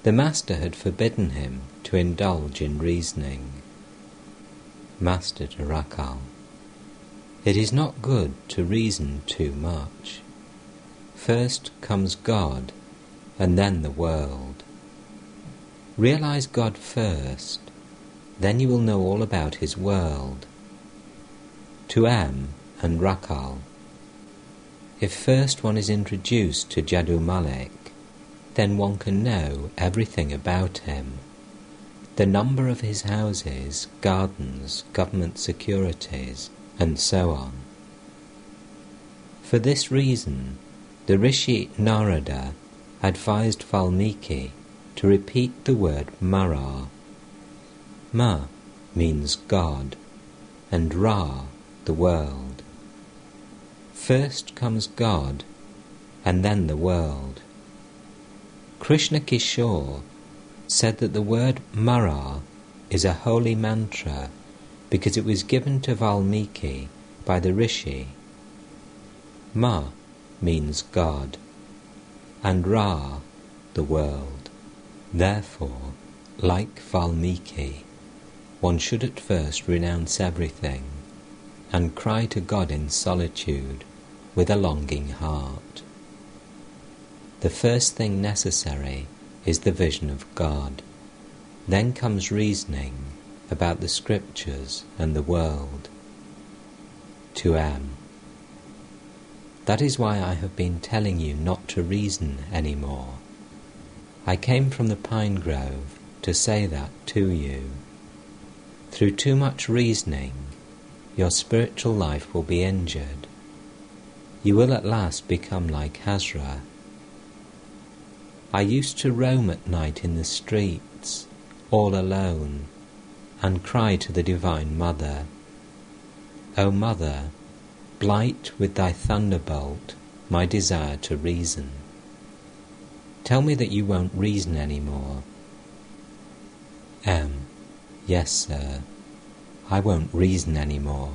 The Master had forbidden him to indulge in reasoning. Master to Rakhal, it is not good to reason too much. First comes God, and then the world. Realize God first, then you will know all about his world. To M and Rakhal, if first one is introduced to Jadu Malik, then one can know everything about him. The number of his houses, gardens, government securities, and so on. For this reason, the Rishi Narada advised Valmiki to repeat the word Mara. Ma means God, and Ra, the world. First comes God, and then the world. Krishna Kishore said that the word Mara is a holy mantra because it was given to Valmiki by the Rishi. Ma means God, and Ra, the world. Therefore, like Valmiki, one should at first renounce everything and cry to God in solitude with a longing heart. The first thing necessary is the vision of God. Then comes reasoning about the scriptures and the world. 2M. That is why I have been telling you not to reason anymore. I came from the pine grove to say that to you. Through too much reasoning, your spiritual life will be injured. You will at last become like Hazra. I used to roam at night in the streets, all alone, and cry to the Divine Mother, O Mother, blight with thy thunderbolt my desire to reason. Tell me that you won't reason any more. M. Yes, sir. I won't reason any more.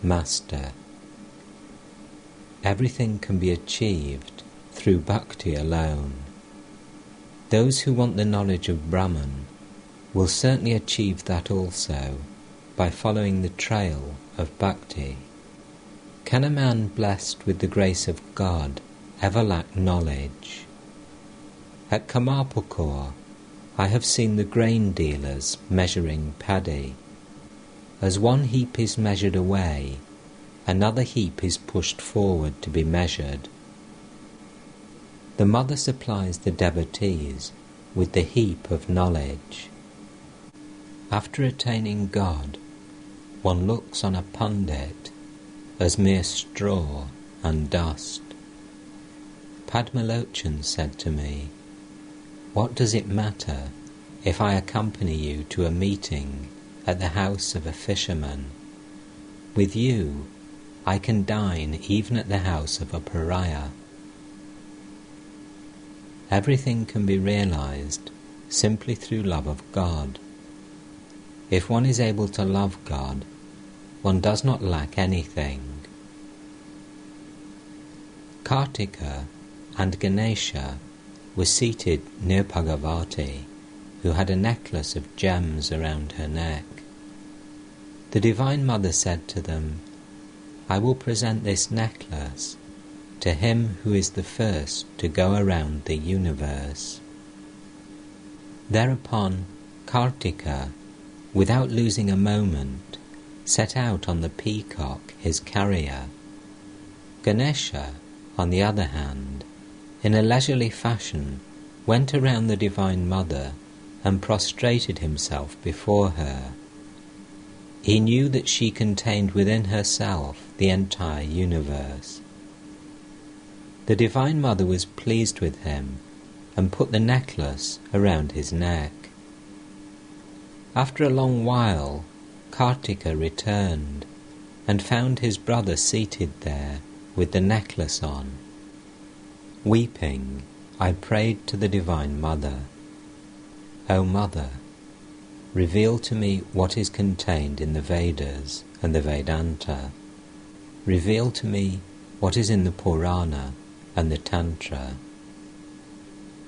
Master. Everything can be achieved through bhakti alone. Those who want the knowledge of Brahman will certainly achieve that also by following the trail of bhakti. Can a man blessed with the grace of God ever lack knowledge? At Kamarpukur, I have seen the grain dealers measuring paddy. As one heap is measured away, another heap is pushed forward to be measured. The mother supplies the devotees with the heap of knowledge. After attaining God, one looks on a pundit as mere straw and dust. Padmalochan said to me, "What does it matter if I accompany you to a meeting at the house of a fisherman? With you, I can dine even at the house of a pariah." Everything can be realized simply through love of God. If one is able to love God, one does not lack anything. Kartika and Ganesha were seated near Bhagavati, who had a necklace of gems around her neck. The Divine Mother said to them, "I will present this necklace to him who is the first to go around the universe." Thereupon Kartika, without losing a moment, set out on the peacock, his carrier. Ganesha, on the other hand, in a leisurely fashion, went around the Divine Mother and prostrated himself before her. He knew that she contained within herself the entire universe. The Divine Mother was pleased with him and put the necklace around his neck. After a long while, Kartika returned and found his brother seated there with the necklace on. Weeping, I prayed to the Divine Mother, "O Mother, reveal to me what is contained in the Vedas and the Vedanta. Reveal to me what is in the Purana and the Tantra."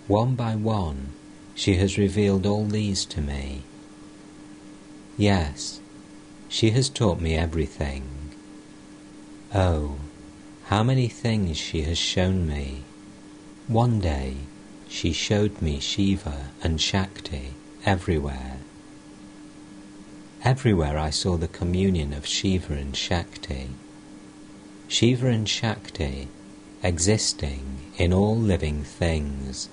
One by one, she has revealed all these to me. Yes, she has taught me everything. Oh, how many things she has shown me. One day, she showed me Shiva and Shakti everywhere. Everywhere I saw the communion of Shiva and Shakti. Shiva and Shakti existing in all living things,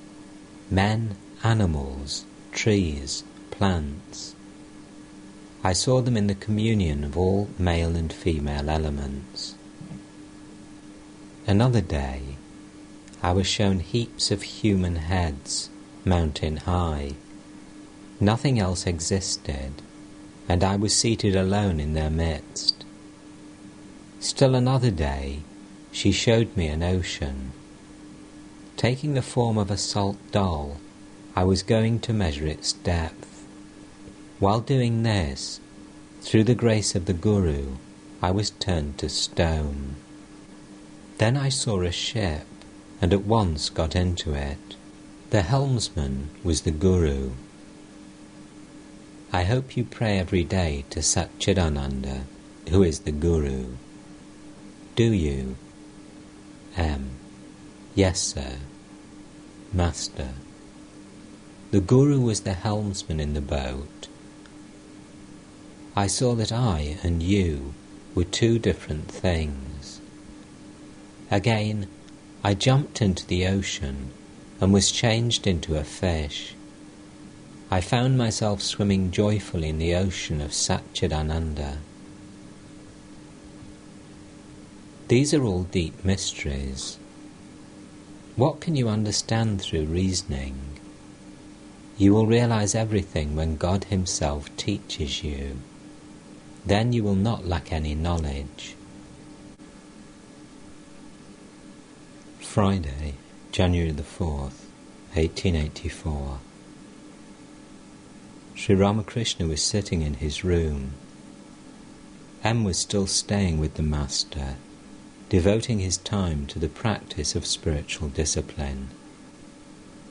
men, animals, trees, plants. I saw them in the communion of all male and female elements. Another day, I was shown heaps of human heads, mountain high. Nothing else existed, and I was seated alone in their midst. Still another day, she showed me an ocean. Taking the form of a salt doll, I was going to measure its depth. While doing this, through the grace of the Guru, I was turned to stone. Then I saw a ship, and at once got into it. The helmsman was the Guru. I hope you pray every day to Satchidananda, who is the Guru. Do you? M. Yes, sir. Master. The Guru was the helmsman in the boat. I saw that I and you were two different things. Again, I jumped into the ocean and was changed into a fish. I found myself swimming joyfully in the ocean of Satchidananda. These are all deep mysteries. What can you understand through reasoning? You will realize everything when God Himself teaches you. Then you will not lack any knowledge. Friday, January the 4th, 1884. Sri Ramakrishna was sitting in his room. M was still staying with the Master, devoting his time to the practice of spiritual discipline.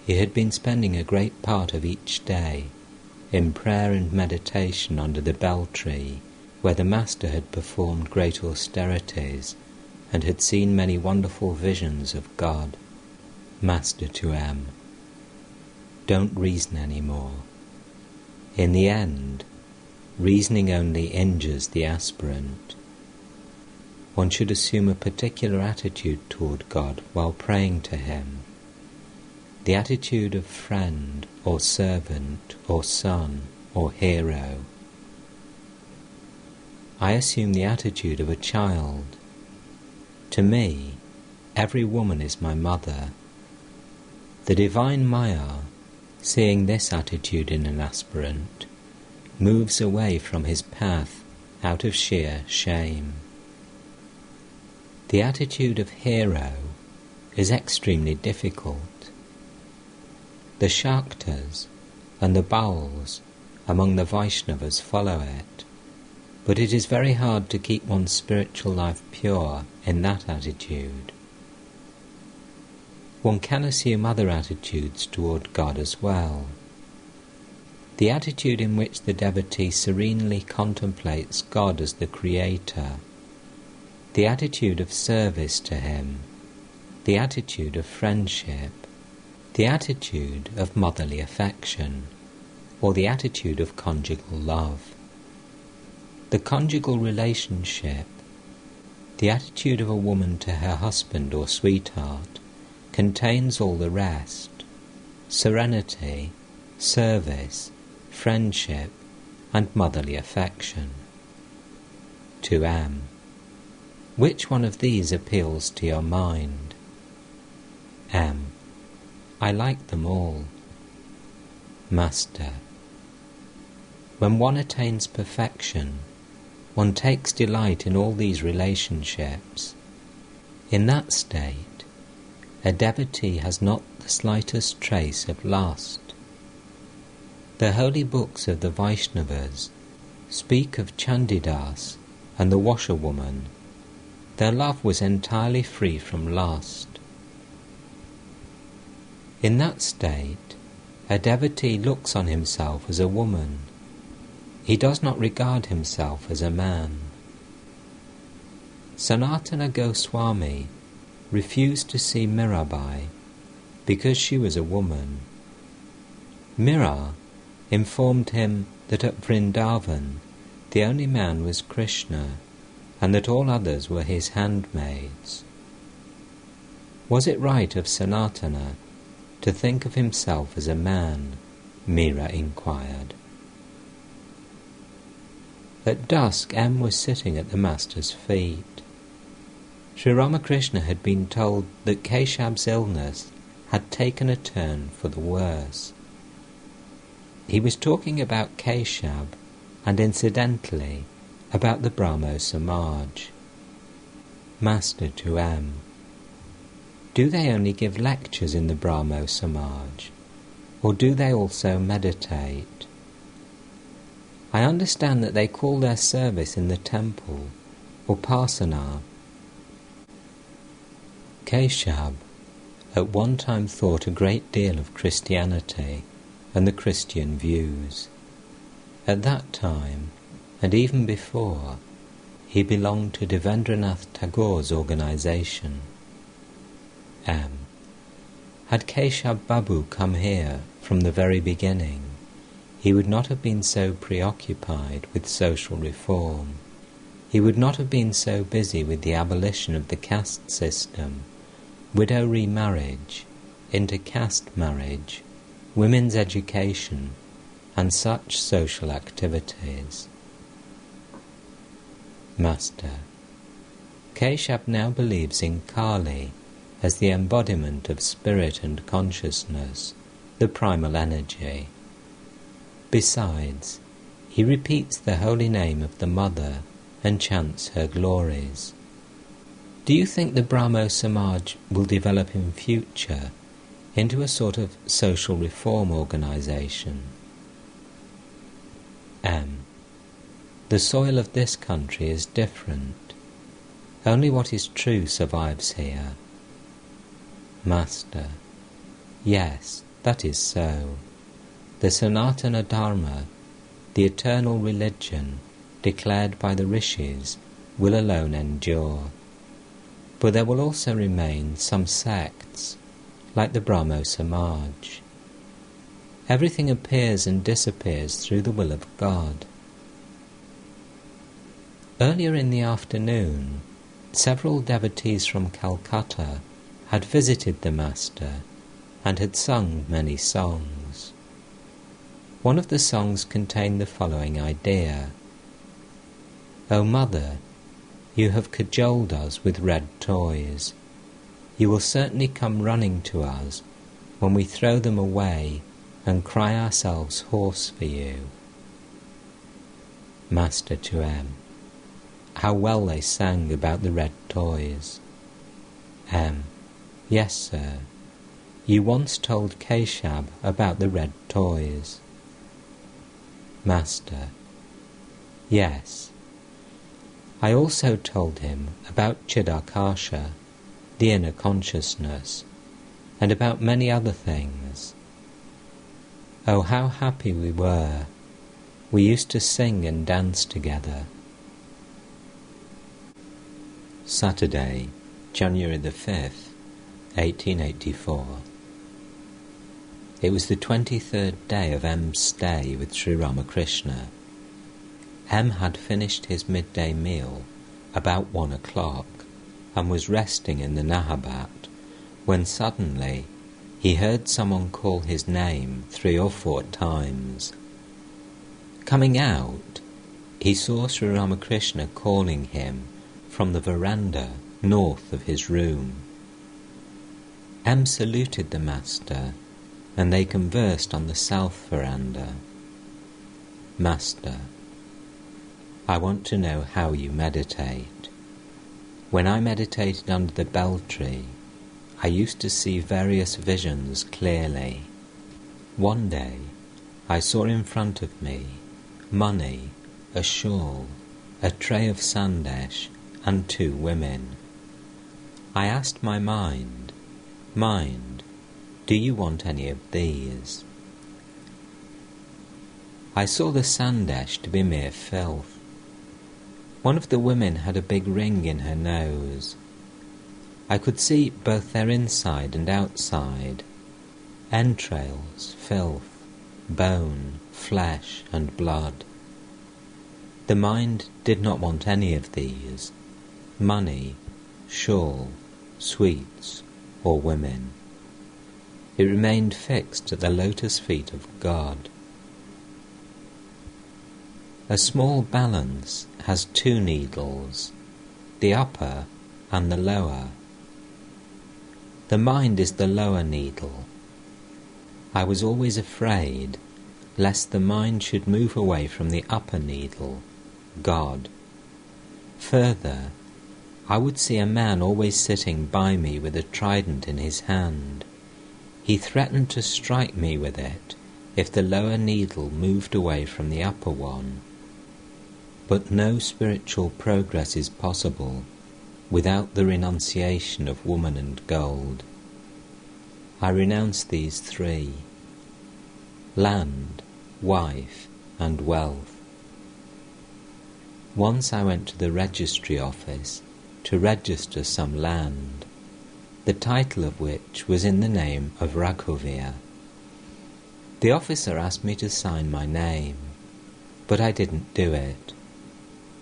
He had been spending a great part of each day in prayer and meditation under the bell tree, where the Master had performed great austerities and had seen many wonderful visions of God. Master to M. Don't reason any more. In the end, reasoning only injures the aspirant. One should assume a particular attitude toward God while praying to Him. The attitude of friend or servant or son or hero. I assume the attitude of a child. To me, every woman is my mother. The divine Maya, seeing this attitude in an aspirant, moves away from his path out of sheer shame. The attitude of hero is extremely difficult. The Shaktas and the Bauls among the Vaishnavas follow it, but it is very hard to keep one's spiritual life pure in that attitude. One can assume other attitudes toward God as well. The attitude in which the devotee serenely contemplates God as the Creator, the attitude of service to Him, the attitude of friendship, the attitude of motherly affection, or the attitude of conjugal love. The conjugal relationship, the attitude of a woman to her husband or sweetheart, contains all the rest: serenity, service, friendship, and motherly affection. To M. Which one of these appeals to your mind? M. I like them all. Master. When one attains perfection, one takes delight in all these relationships. In that state, a devotee has not the slightest trace of lust. The holy books of the Vaishnavas speak of Chandidas and the washerwoman. Their love was entirely free from lust. In that state, a devotee looks on himself as a woman. He does not regard himself as a man. Sanatana Goswami refused to see Mirabai because she was a woman. Mira informed him that at Vrindavan the only man was Krishna, and that all others were his handmaids. Was it right of Sanatana to think of himself as a man? Mira inquired. At dusk M was sitting at the Master's feet. Sri Ramakrishna had been told that Keshab's illness had taken a turn for the worse. He was talking about Keshab and incidentally about the Brahmo Samaj. Master to M. Do they only give lectures in the Brahmo Samaj, or do they also meditate? I understand that they call their service in the temple Upasana. Keshab at one time thought a great deal of Christianity and the Christian views. At that time, and even before, he belonged to Devendranath Tagore's organisation. M. Had Keshab Babu come here from the very beginning, he would not have been so preoccupied with social reform. He would not have been so busy with the abolition of the caste system, widow remarriage, inter-caste marriage, women's education, and such social activities. Master. Keshab now believes in Kali as the embodiment of spirit and consciousness, the primal energy. Besides, he repeats the holy name of the Mother and chants her glories. Do you think the Brahmo Samaj will develop in future into a sort of social reform organisation? M. The soil of this country is different. Only what is true survives here. Master. Yes, that is so. The Sanatana Dharma, the eternal religion declared by the rishis, will alone endure. But there will also remain some sects, like the Brahmo Samaj. Everything appears and disappears through the will of God. Earlier in the afternoon, several devotees from Calcutta had visited the Master and had sung many songs. One of the songs contained the following idea. O Mother, you have cajoled us with red toys. You will certainly come running to us when we throw them away and cry ourselves hoarse for you. Master to M. How well they sang about the red toys. M. Yes, sir. You once told Keshab about the red toys. Master. Yes. I also told him about Chidakasha, the inner consciousness, and about many other things. Oh, how happy we were. We used to sing and dance together. Saturday, January the 5th, 1884. It was the 23rd day of M's stay with Sri Ramakrishna. M had finished his midday meal about 1 o'clock and was resting in the Nahabat when suddenly he heard someone call his name 3 or 4 times. Coming out, he saw Sri Ramakrishna calling him from the veranda north of his room. M saluted the Master and they conversed on the south veranda. Master. I want to know how you meditate. When I meditated under the bell tree, I used to see various visions clearly. One day, I saw in front of me money, a shawl, a tray of sandesh, and 2 women. I asked my mind, do you want any of these? I saw the sandesh to be mere filth. One of the women had a big ring in her nose. I could see both their inside and outside, entrails, filth, bone, flesh, and blood. The mind did not want any of these, money, shawl, sweets, or women. It remained fixed at the lotus feet of God. A small balance has 2 needles. The upper, and the lower. The mind is the lower needle. I was always afraid lest the mind should move away from the upper needle, God. Further, I would see a man always sitting by me with a trident in his hand. He threatened to strike me with it if the lower needle moved away from the upper one. But no spiritual progress is possible without the renunciation of woman and gold. I renounce these three: land, wife, and wealth. Once I went to the registry office to register some land, the title of which was in the name of Raghuveer. The officer asked me to sign my name, but I didn't do it,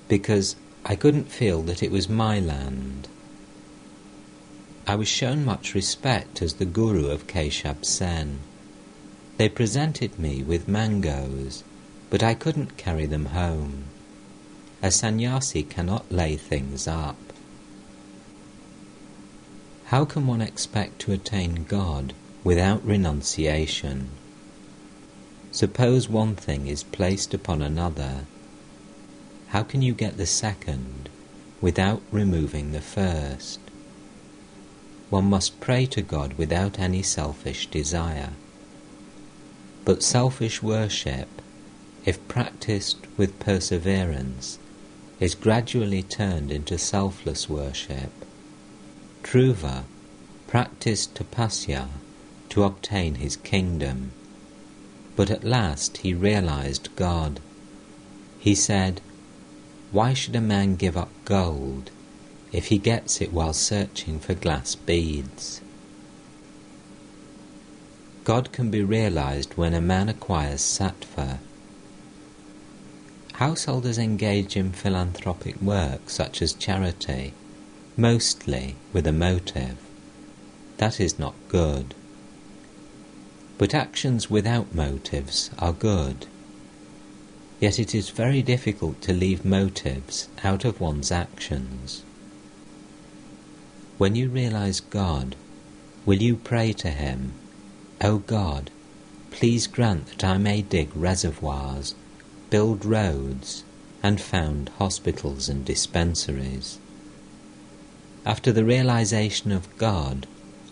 because I couldn't feel that it was my land. I was shown much respect as the guru of Keshab Sen. They presented me with mangoes, but I couldn't carry them home. A sannyasi cannot lay things up. How can one expect to attain God without renunciation? Suppose one thing is placed upon another. How can you get the second without removing the first? One must pray to God without any selfish desire. But selfish worship, if practiced with perseverance, is gradually turned into selfless worship. Dhruva practiced tapasya to obtain his kingdom, but at last he realized God. He said, "Why should a man give up gold if he gets it while searching for glass beads?" God can be realized when a man acquires sattva. Householders engage in philanthropic work such as charity, mostly with a motive. That is not good. But actions without motives are good. Yet it is very difficult to leave motives out of one's actions. When you realize God, will you pray to Him, "O God, please grant that I may dig reservoirs, build roads, and found hospitals and dispensaries"? After the realization of God,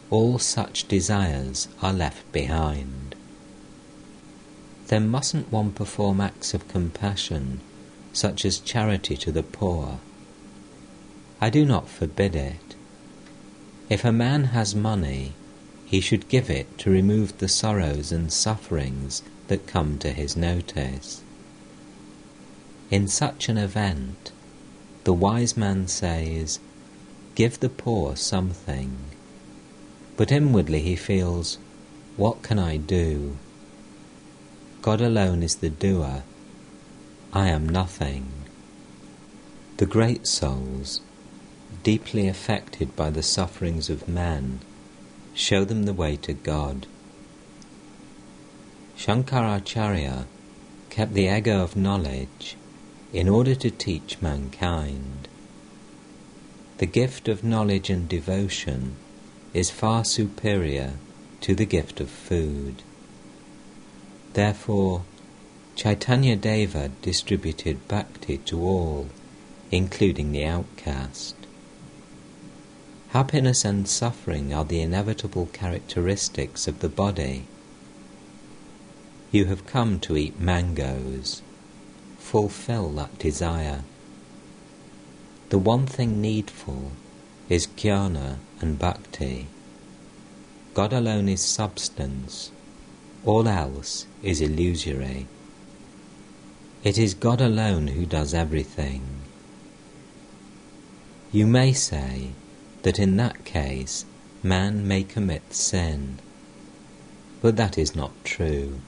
all such desires are left behind. Then mustn't one perform acts of compassion, such as charity to the poor? I do not forbid it. If a man has money, he should give it to remove the sorrows and sufferings that come to his notice. In such an event, the wise man says, "Give the poor something," but inwardly he feels, "What can I do? God alone is the doer. I am nothing." The great souls, deeply affected by the sufferings of men, show them the way to God. Shankaracharya kept the ego of knowledge in order to teach mankind. The gift of knowledge and devotion is far superior to the gift of food. Therefore, Chaitanya Deva distributed bhakti to all, including the outcast. Happiness and suffering are the inevitable characteristics of the body. You have come to eat mangoes. Fulfill that desire. The one thing needful is jnana and bhakti. God alone is substance. All else is illusory. It is God alone who does everything. You may say that in that case man may commit sin, but that is not true.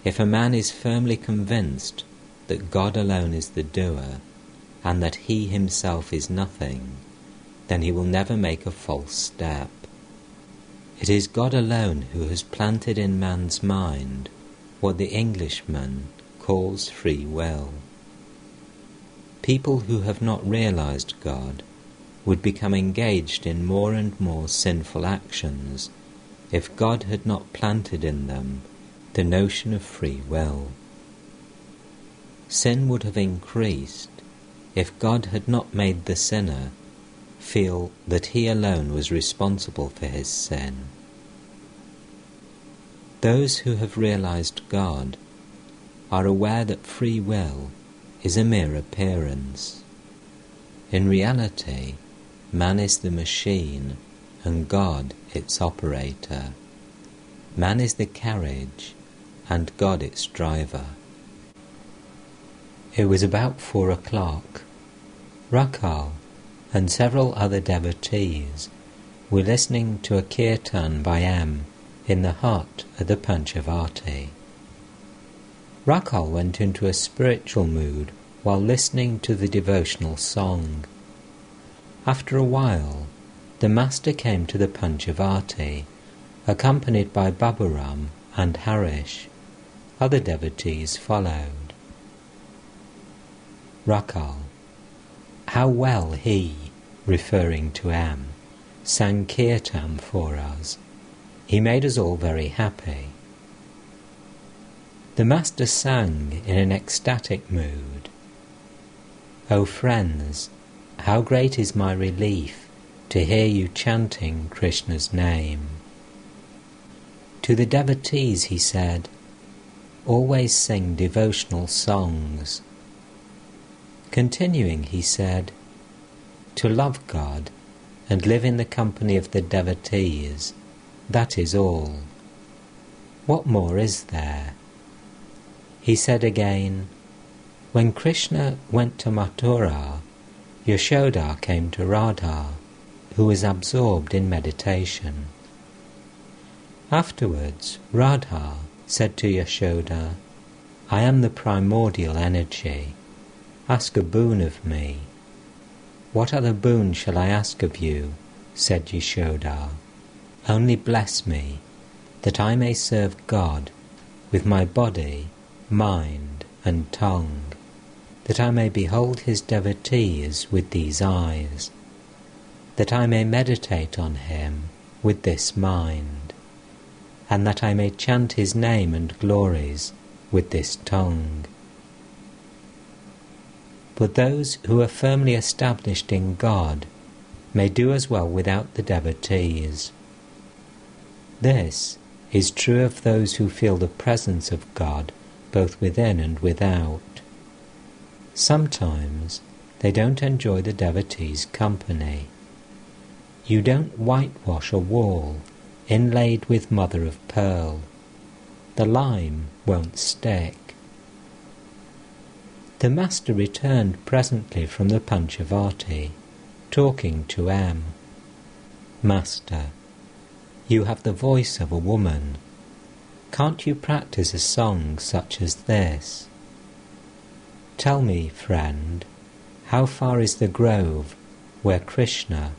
If a man is firmly convinced that God alone is the doer, and that he himself is nothing, then he will never make a false step. It is God alone who has planted in man's mind what the Englishman calls free will. People who have not realized God would become engaged in more and more sinful actions if God had not planted in them the notion of free will. Sin would have increased if God had not made the sinner feel that he alone was responsible for his sin. Those who have realized God are aware that free will is a mere appearance. In reality, man is the machine and God its operator. Man is the carriage and God its driver. It was about 4 o'clock. Rakhal and several other devotees were listening to a kirtan by M in the hut at the Panchavati. Rakhal went into a spiritual mood while listening to the devotional song. After a while, the master came to the Panchavati, accompanied by Baburam and Harish. Other devotees followed. Rakhal: how well he, referring to M, sang kirtan for us. He made us all very happy. The master sang in an ecstatic mood. O friends, how great is my relief to hear you chanting Krishna's name. To the devotees he said, always sing devotional songs. Continuing, he said, to love God and live in the company of the devotees, that is all. What more is there? He said again, when Krishna went to Mathura, Yashoda came to Radha, who was absorbed in meditation. Afterwards, Radha said to Yashoda, I am the primordial energy. Ask a boon of me. What other boon shall I ask of you? Said Yashoda. Only bless me, that I may serve God with my body, mind, and tongue, that I may behold his devotees with these eyes, that I may meditate on him with this mind, and that I may chant his name and glories with this tongue. But those who are firmly established in God may do as well without the devotees. This is true of those who feel the presence of God both within and without. Sometimes they don't enjoy the devotees' company. You don't whitewash a wall inlaid with mother of pearl. The lime won't stick. The master returned presently from the Panchavati, talking to M. Master, you have the voice of a woman. Can't you practice a song such as this? Tell me, friend, how far is the grove where Krishna,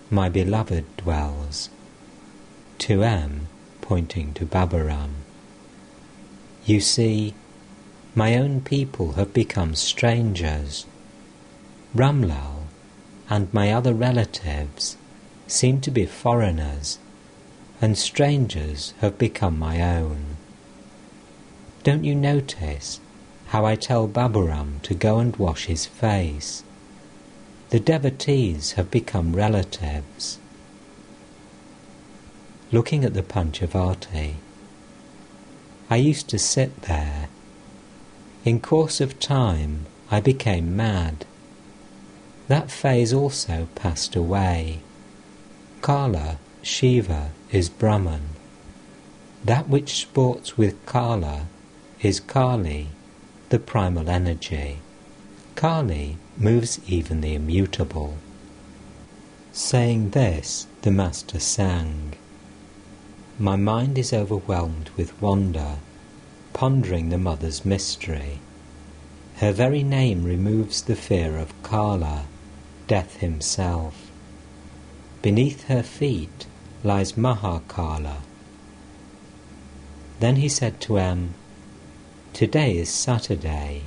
my beloved, dwells? To M, pointing to Baburam. You see, my own people have become strangers. Ramlal and my other relatives seem to be foreigners, and strangers have become my own. Don't you notice how I tell Baburam to go and wash his face? The devotees have become relatives. Looking at the Panchavati, I used to sit there. In course of time I became mad. That phase also passed away. Kala, Shiva, is Brahman. That which sports with Kala is Kali, the primal energy. Kali moves even the immutable. Saying this, the master sang. My mind is overwhelmed with wonder, pondering the mother's mystery. Her very name removes the fear of Kala, death himself. Beneath her feet lies Mahakala. Then he said to M, today is Saturday.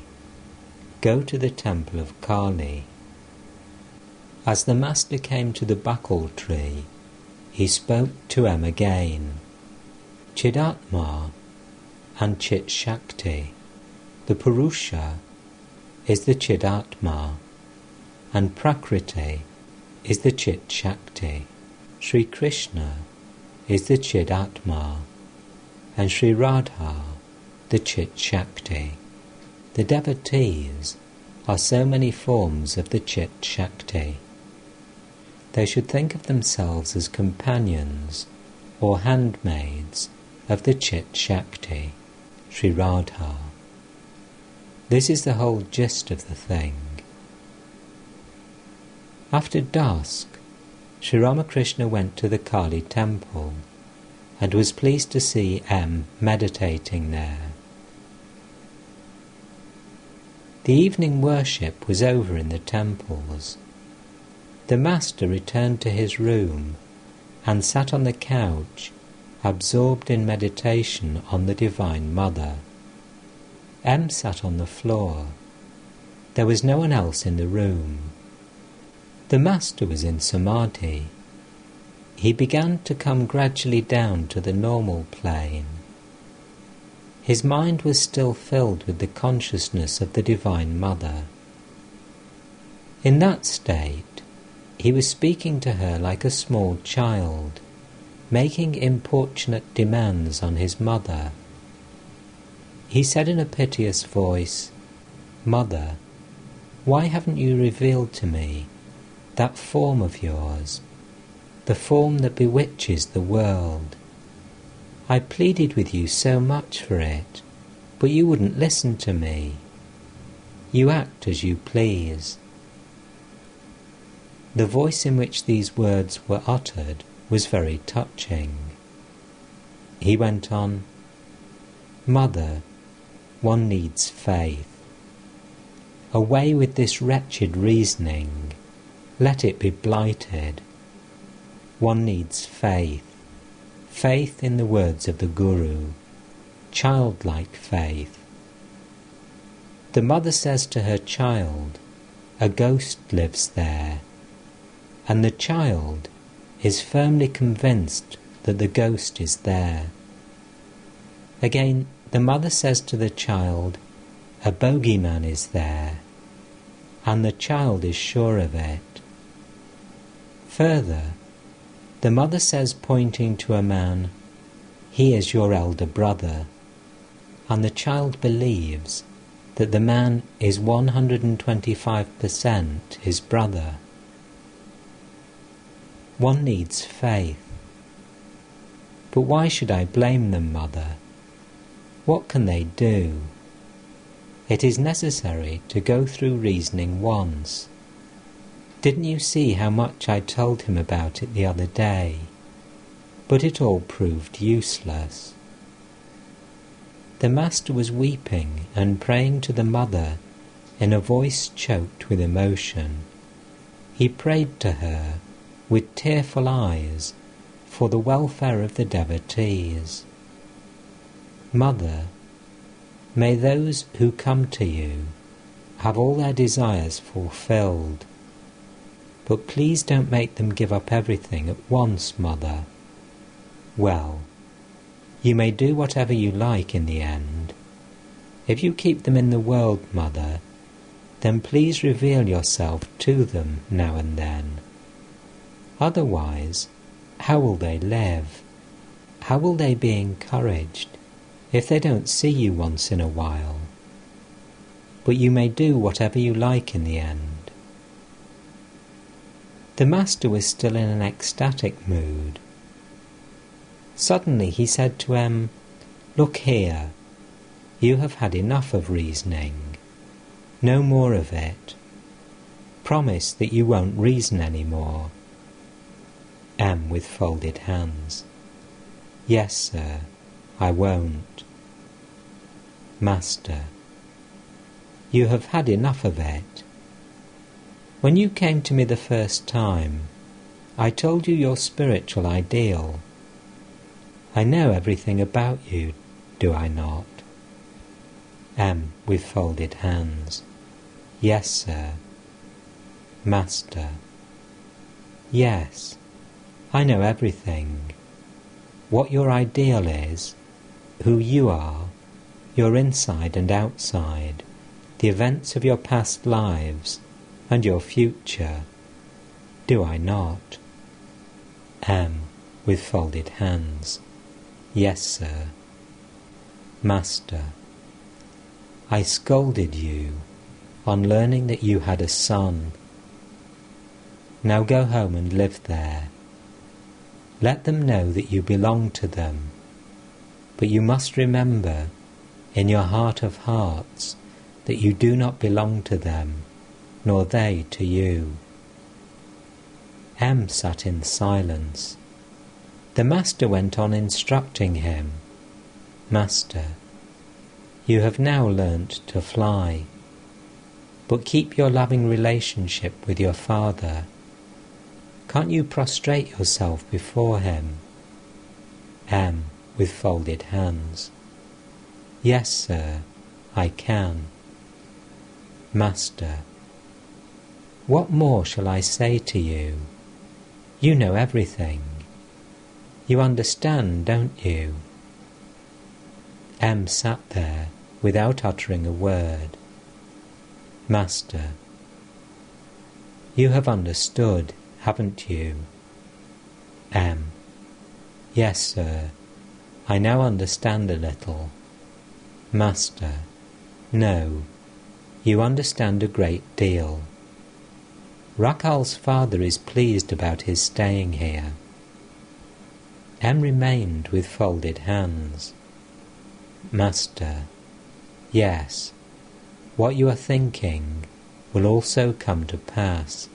Go to the temple of Kali. As the Master came to the buckle tree, he spoke to M again. Chidatma and Chit Shakti. The Purusha is the Chidatma, and Prakriti is the Chit Shakti. Sri Krishna is the Chidatma, and Sri Radha the Chit Shakti. The devotees are so many forms of the Chit Shakti. They should think of themselves as companions or handmaids of the Chit Shakti, Sri Radha. This is the whole gist of the thing. After dusk, Sri Ramakrishna went to the Kali temple and was pleased to see M meditating there. The evening worship was over in the temples. The Master returned to his room and sat on the couch, absorbed in meditation on the Divine Mother. M sat on the floor. There was no one else in the room. The Master was in samadhi. He began to come gradually down to the normal plane. His mind was still filled with the consciousness of the Divine Mother. In that state, he was speaking to her like a small child, making importunate demands on his mother. He said in a piteous voice, "Mother, why haven't you revealed to me that form of yours, the form that bewitches the world? I pleaded with you so much for it, but you wouldn't listen to me. You act as you please." The voice in which these words were uttered was very touching. He went on, "Mother, one needs faith. Away with this wretched reasoning. Let it be blighted. One needs faith. Faith in the words of the Guru. Childlike faith. The mother says to her child, a ghost lives there, and the child is firmly convinced that the ghost is there. Again, the mother says to the child, a bogeyman is there, and the child is sure of it. Further, the mother says, pointing to a man, he is your elder brother, and the child believes that the man is 125% his brother. One needs faith. But why should I blame them, Mother? What can they do? It is necessary to go through reasoning once. Didn't you see how much I told him about it the other day? But it all proved useless. The Master was weeping and praying to the Mother in a voice choked with emotion. He prayed to her with tearful eyes for the welfare of the devotees. Mother, may those who come to you have all their desires fulfilled, but please don't make them give up everything at once, Mother. Well, you may do whatever you like in the end. If you keep them in the world, Mother, then please reveal yourself to them now and then. Otherwise, how will they live? How will they be encouraged if they don't see you once in a while? But you may do whatever you like in the end. The Master was still in an ecstatic mood. Suddenly he said to M, look here, you have had enough of reasoning. No more of it. Promise that you won't reason any more. M with folded hands. Yes, sir, I won't. Master, you have had enough of it. When you came to me the first time, I told you your spiritual ideal. I know everything about you, do I not? M with folded hands. Yes, sir. Master, Yes, I know everything. What your ideal is, who you are, your inside and outside, the events of your past lives, and your future. Do I not? M. With folded hands. Yes, sir. Master. I scolded you on learning that you had a son. Now go home and live there. Let them know that you belong to them, but you must remember in your heart of hearts that you do not belong to them, nor they to you. M. sat in silence. The Master went on instructing him. Master, you have now learnt to fly, but keep your loving relationship with your Father. Can't you prostrate yourself before him? M. With folded hands. Yes, sir, I can. Master. What more shall I say to you? You know everything. You understand, don't you? M. sat there without uttering a word. Master. You have understood, haven't you? M. Yes, sir. I now understand a little. Master. No, you understand a great deal. Rakal's father is pleased about his staying here. M. remained with folded hands. Master. Yes, what you are thinking will also come to pass.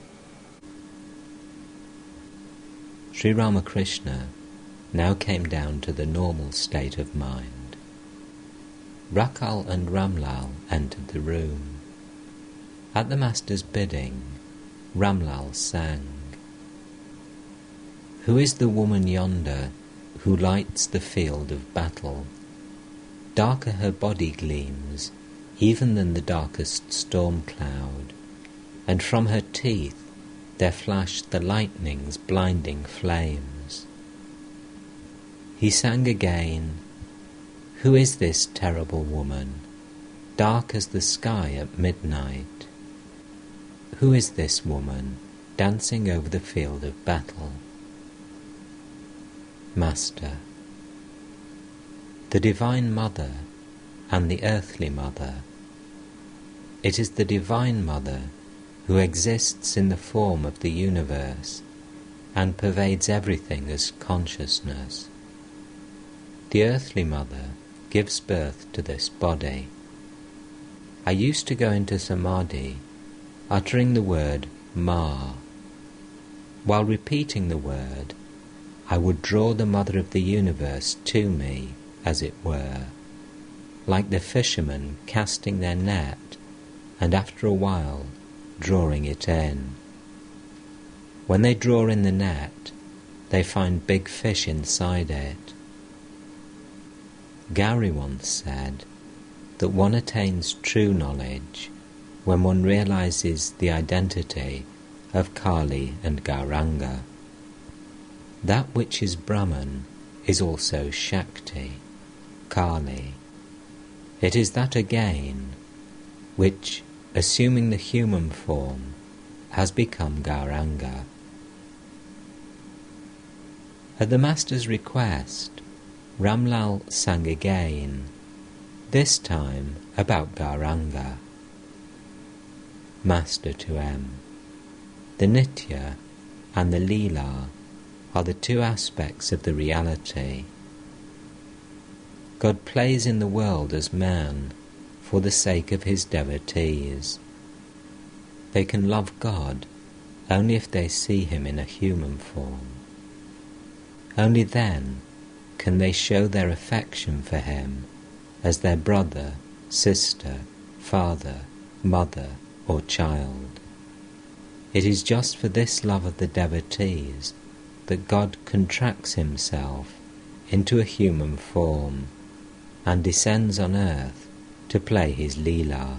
Sri Ramakrishna now came down to the normal state of mind. Rakal and Ramlal entered the room. At the Master's bidding, Ramlal sang, Who is the woman yonder who lights the field of battle? Darker her body gleams even than the darkest storm cloud, and from her teeth there flash the lightning's blinding flames. He sang again, Who is this terrible woman, dark as the sky at midnight? Who is this woman dancing over the field of battle? Master. The Divine Mother and the Earthly Mother. It is the Divine Mother who exists in the form of the universe and pervades everything as consciousness. The Earthly Mother gives birth to this body. I used to go into Samadhi uttering the word Ma. While repeating the word, I would draw the Mother of the universe to me, as it were, like the fishermen casting their net and after a while drawing it in. When they draw in the net, they find big fish inside it. Gowrie once said that one attains true knowledge when one realizes the identity of Kali and Gauranga. That which is Brahman is also Shakti, Kali. It is that again which, assuming the human form, has become Gauranga. At the Master's request, Ramlal sang again, this time about Gauranga. Master to M. The Nitya and the Leela are the two aspects of the reality. God plays in the world as man for the sake of his devotees. They can love God only if they see him in a human form. Only then can they show their affection for him as their brother, sister, father, mother, or child. It is just for this love of the devotees that God contracts himself into a human form and descends on earth to play his Leela.